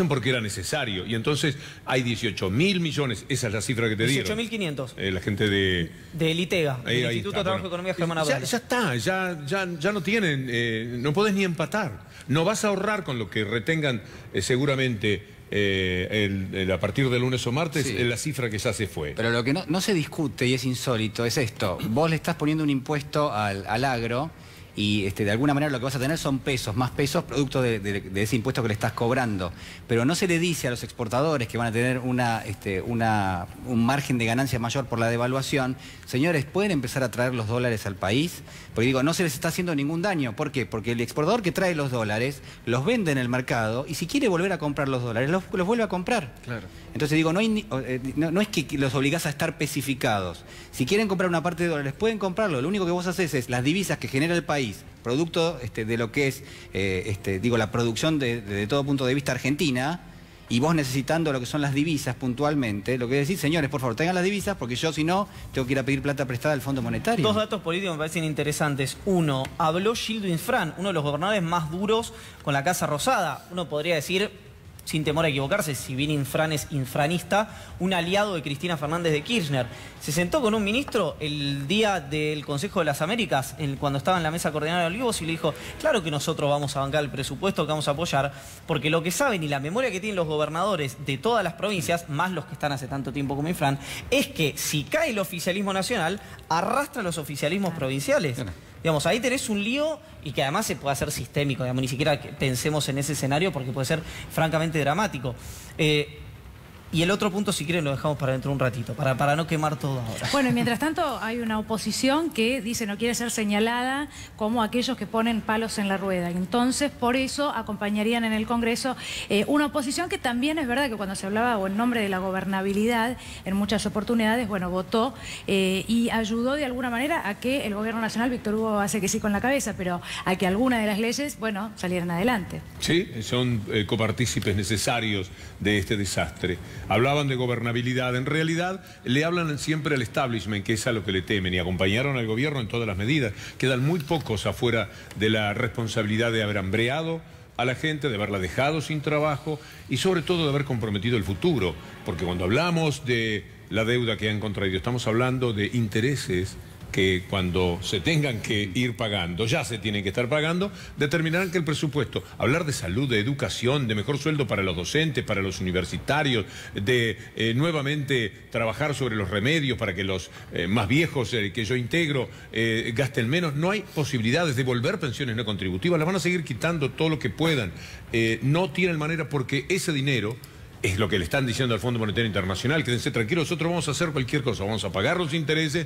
S4: porque era necesario. Y entonces hay 18.000 millones, esa es la cifra que te dieron.
S1: 18.500.
S4: La gente de...
S1: Del ITEGA, del Instituto de Trabajo y Economía Germán Abdala.
S4: Ya está, ya no tienen, no podés ni empatar. No vas a ahorrar con lo que retengan seguramente... a partir del lunes o martes, la cifra que ya se fue.
S16: Pero lo que no se discute y es insólito es esto. Vos le estás poniendo un impuesto al agro y de alguna manera lo que vas a tener son pesos, más pesos producto de ese impuesto que le estás cobrando. Pero no se le dice a los exportadores que van a tener un margen de ganancia mayor por la devaluación, señores, ¿pueden empezar a traer los dólares al país? Porque digo, no se les está haciendo ningún daño. ¿Por qué? Porque el exportador que trae los dólares los vende en el mercado y si quiere volver a comprar los dólares, los vuelve a comprar.
S18: Claro.
S16: Entonces digo, no es que los obligás a estar especificados. Si quieren comprar una parte de dólares, pueden comprarlo. Lo único que vos haces es las divisas que genera el país, producto de lo que es la producción de todo punto de vista argentina, y vos necesitando lo que son las divisas puntualmente, lo que decís, señores, por favor, tengan las divisas, porque yo si no, tengo que ir a pedir plata prestada al Fondo Monetario.
S1: Dos datos políticos me parecen interesantes. Uno, habló Gildo Infran, uno de los gobernadores más duros con la Casa Rosada. Uno podría decir, sin temor a equivocarse, si bien Infran es infranista, un aliado de Cristina Fernández de Kirchner. Se sentó con un ministro el día del Consejo de las Américas, cuando estaba en la mesa coordinada de Olivos, y le dijo, claro que nosotros vamos a bancar el presupuesto, que vamos a apoyar, porque lo que saben y la memoria que tienen los gobernadores de todas las provincias, más los que están hace tanto tiempo como Infran, es que si cae el oficialismo nacional, arrastra los oficialismos provinciales. Digamos, ahí tenés un lío y que además se puede hacer sistémico, digamos, ni siquiera pensemos en ese escenario porque puede ser francamente dramático. Y el otro punto, si quieren, lo dejamos para dentro de un ratito, para no quemar todo ahora.
S2: Bueno, y mientras tanto hay una oposición que dice no quiere ser señalada como aquellos que ponen palos en la rueda. Entonces, por eso acompañarían en el Congreso una oposición que también es verdad que cuando se hablaba o en nombre de la gobernabilidad, en muchas oportunidades, bueno, votó y ayudó de alguna manera a que el Gobierno Nacional, Víctor Hugo hace que sí con la cabeza, pero a que algunas de las leyes, bueno, salieran adelante.
S4: Sí, son copartícipes necesarios de este desastre. Hablaban de gobernabilidad, en realidad le hablan siempre al establishment, que es a lo que le temen, y acompañaron al gobierno en todas las medidas. Quedan muy pocos afuera de la responsabilidad de haber hambreado a la gente, de haberla dejado sin trabajo y sobre todo de haber comprometido el futuro. Porque cuando hablamos de la deuda que han contraído, estamos hablando de intereses que cuando se tengan que ir pagando, ya se tienen que estar pagando, determinarán que el presupuesto, hablar de salud, de educación, de mejor sueldo para los docentes, para los universitarios, de nuevamente trabajar sobre los remedios para que los más viejos que yo integro gasten menos. No hay posibilidades de devolver pensiones no contributivas, las van a seguir quitando todo lo que puedan. No tienen manera porque ese dinero es lo que le están diciendo al Fondo Monetario Internacional. Quédense tranquilos, nosotros vamos a hacer cualquier cosa, vamos a pagar los intereses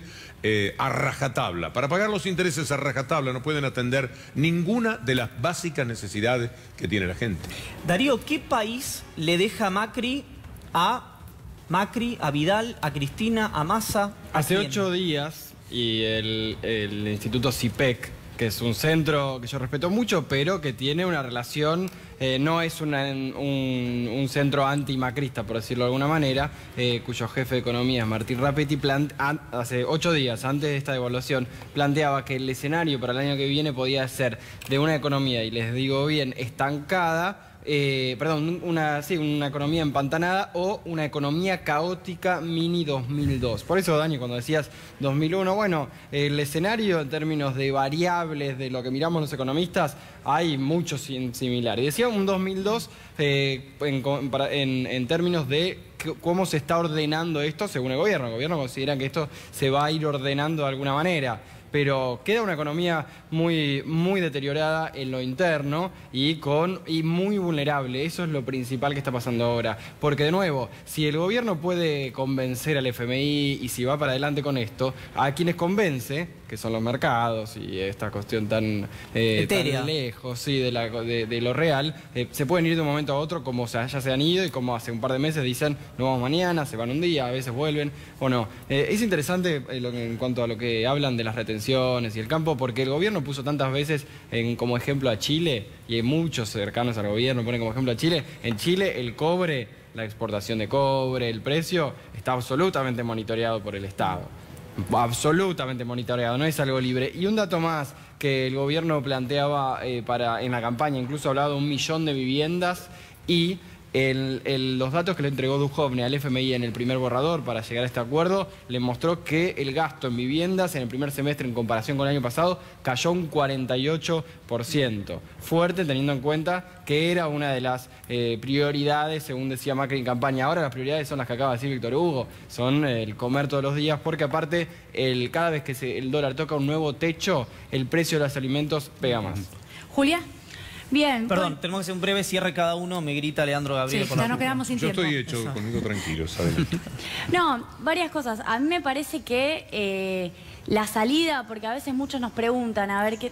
S4: a rajatabla. Para pagar los intereses a rajatabla no pueden atender ninguna de las básicas necesidades que tiene la gente.
S1: Darío, ¿qué país le deja Macri, a Vidal, a Cristina, a Massa?
S18: Hace 8 días, y el Instituto CIPEC, que es un centro que yo respeto mucho, pero que tiene una relación, no es un centro antimacrista, por decirlo de alguna manera, cuyo jefe de economía es Martín Rapetti, hace 8 días, antes de esta devaluación, planteaba que el escenario para el año que viene podía ser de una economía, y les digo bien, estancada, una economía empantanada o una economía caótica mini 2002. Por eso, Dani, cuando decías 2001, bueno, el escenario en términos de variables de lo que miramos los economistas, hay muchos similares. Y decía un 2002 en términos de cómo se está ordenando esto según el gobierno. El gobierno considera que esto se va a ir ordenando de alguna manera, pero queda una economía muy, muy deteriorada en lo interno y muy vulnerable. Eso es lo principal que está pasando ahora. Porque, de nuevo, si el gobierno puede convencer al FMI y si va para adelante con esto, a quienes convence, que son los mercados y esta cuestión tan lejos de lo real, se pueden ir de un momento a otro como ya se han ido y como hace un par de meses dicen, nos vamos mañana, se van un día, a veces vuelven o no. Es interesante en cuanto a lo que hablan de las retenciones y el campo, porque el gobierno puso tantas veces como ejemplo a Chile, y hay muchos cercanos al gobierno ponen como ejemplo a Chile. En Chile el cobre, la exportación de cobre, el precio está absolutamente monitoreado por el Estado. Absolutamente monitoreado, no es algo libre. Y un dato más que el gobierno planteaba en la campaña, incluso hablaba de 1 millón de viviendas y Los datos que le entregó Duhovne al FMI en el primer borrador para llegar a este acuerdo le mostró que el gasto en viviendas en el primer semestre en comparación con el año pasado cayó un 48%. Fuerte teniendo en cuenta que era una de las prioridades, según decía Macri en campaña. Ahora las prioridades son las que acaba de decir Víctor Hugo, son el comer todos los días, porque aparte cada vez que el dólar toca un nuevo techo, el precio de los alimentos pega más.
S2: Julia. Bien.
S1: Perdón, tenemos que hacer un breve cierre cada uno, me grita Leandro Gabriel.
S2: Sí, ya no quedamos sin tiempo.
S4: Yo estoy hecho conmigo tranquilo, ¿saben?
S17: No, varias cosas. A mí me parece que la salida, porque a veces muchos nos preguntan, a ver, que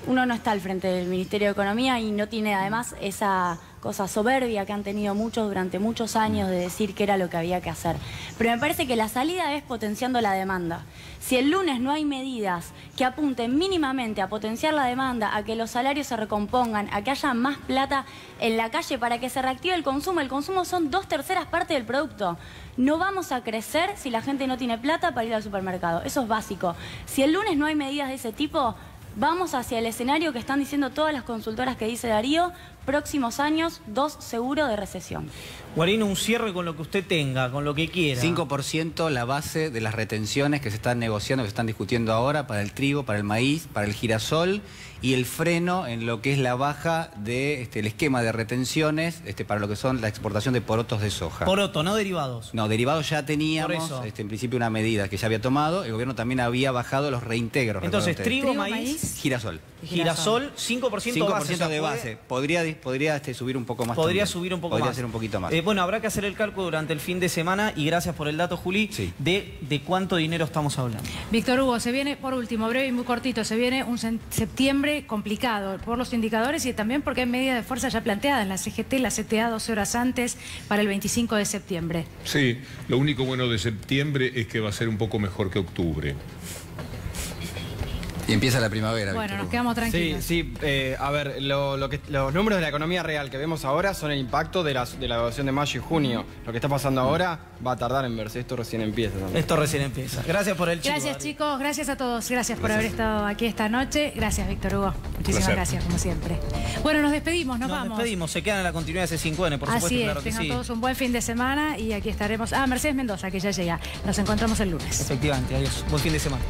S17: uno no está al frente del Ministerio de Economía y no tiene además esa cosa soberbia que han tenido muchos durante muchos años de decir que era lo que había que hacer. Pero me parece que la salida es potenciando la demanda. Si el lunes no hay medidas que apunten mínimamente a potenciar la demanda, a que los salarios se recompongan, a que haya más plata en la calle para que se reactive el consumo son 2/3 partes del producto. No vamos a crecer si la gente no tiene plata para ir al supermercado. Eso es básico. Si el lunes no hay medidas de ese tipo, vamos hacia el escenario que están diciendo todas las consultoras que dice Darío, próximos años, 2 seguro de recesión.
S1: Guarino, un cierre con lo que usted tenga, con lo que quiera.
S16: 5% la base de las retenciones que se están negociando, que se están discutiendo ahora para el trigo, para el maíz, para el girasol, y el freno en lo que es la baja de el esquema de retenciones para lo que son la exportación de porotos de soja.
S1: Poroto, no derivados.
S16: No, derivados ya teníamos, en principio una medida que ya había tomado, el gobierno también había bajado los reintegros.
S1: Entonces, trigo, maíz,
S16: girasol.
S1: Girasol, 5% base.
S16: 5% de base. Podría subir un poco más.
S1: Podría
S16: también.
S1: subir un poco
S16: Podría
S1: más.
S16: ser un poquito más.
S1: Bueno, habrá que hacer el cálculo durante el fin de semana y gracias por el dato, Juli,
S16: sí,
S1: de cuánto dinero estamos hablando.
S2: Víctor Hugo, se viene, por último, breve y muy cortito, se viene un septiembre complicado por los indicadores y también porque hay medidas de fuerza ya planteadas, la CGT, la CTA 12 horas antes para el 25 de septiembre.
S4: Sí, lo único bueno de septiembre es que va a ser un poco mejor que octubre.
S16: Y empieza la primavera.
S2: Bueno, nos quedamos tranquilos.
S18: Sí, a ver, los números de la economía real que vemos ahora son el impacto de la evaluación de mayo y junio. Lo que está pasando ahora va a tardar en verse, esto recién empieza también.
S1: Esto recién empieza. Gracias por el chico.
S2: Gracias, chicos, gracias a todos, gracias por haber estado aquí esta noche. Gracias, Víctor Hugo. Muchísimas gracias, como siempre. Bueno, nos despedimos, nos vamos. Nos
S1: despedimos, se quedan en la continuidad de C5N, por supuesto.
S2: Así es,
S1: claro que
S2: tengan
S1: sí.
S2: todos un buen fin de semana y aquí estaremos. Mercedes Mendoza, que ya llega. Nos encontramos el lunes.
S1: Efectivamente, adiós. Buen fin de semana.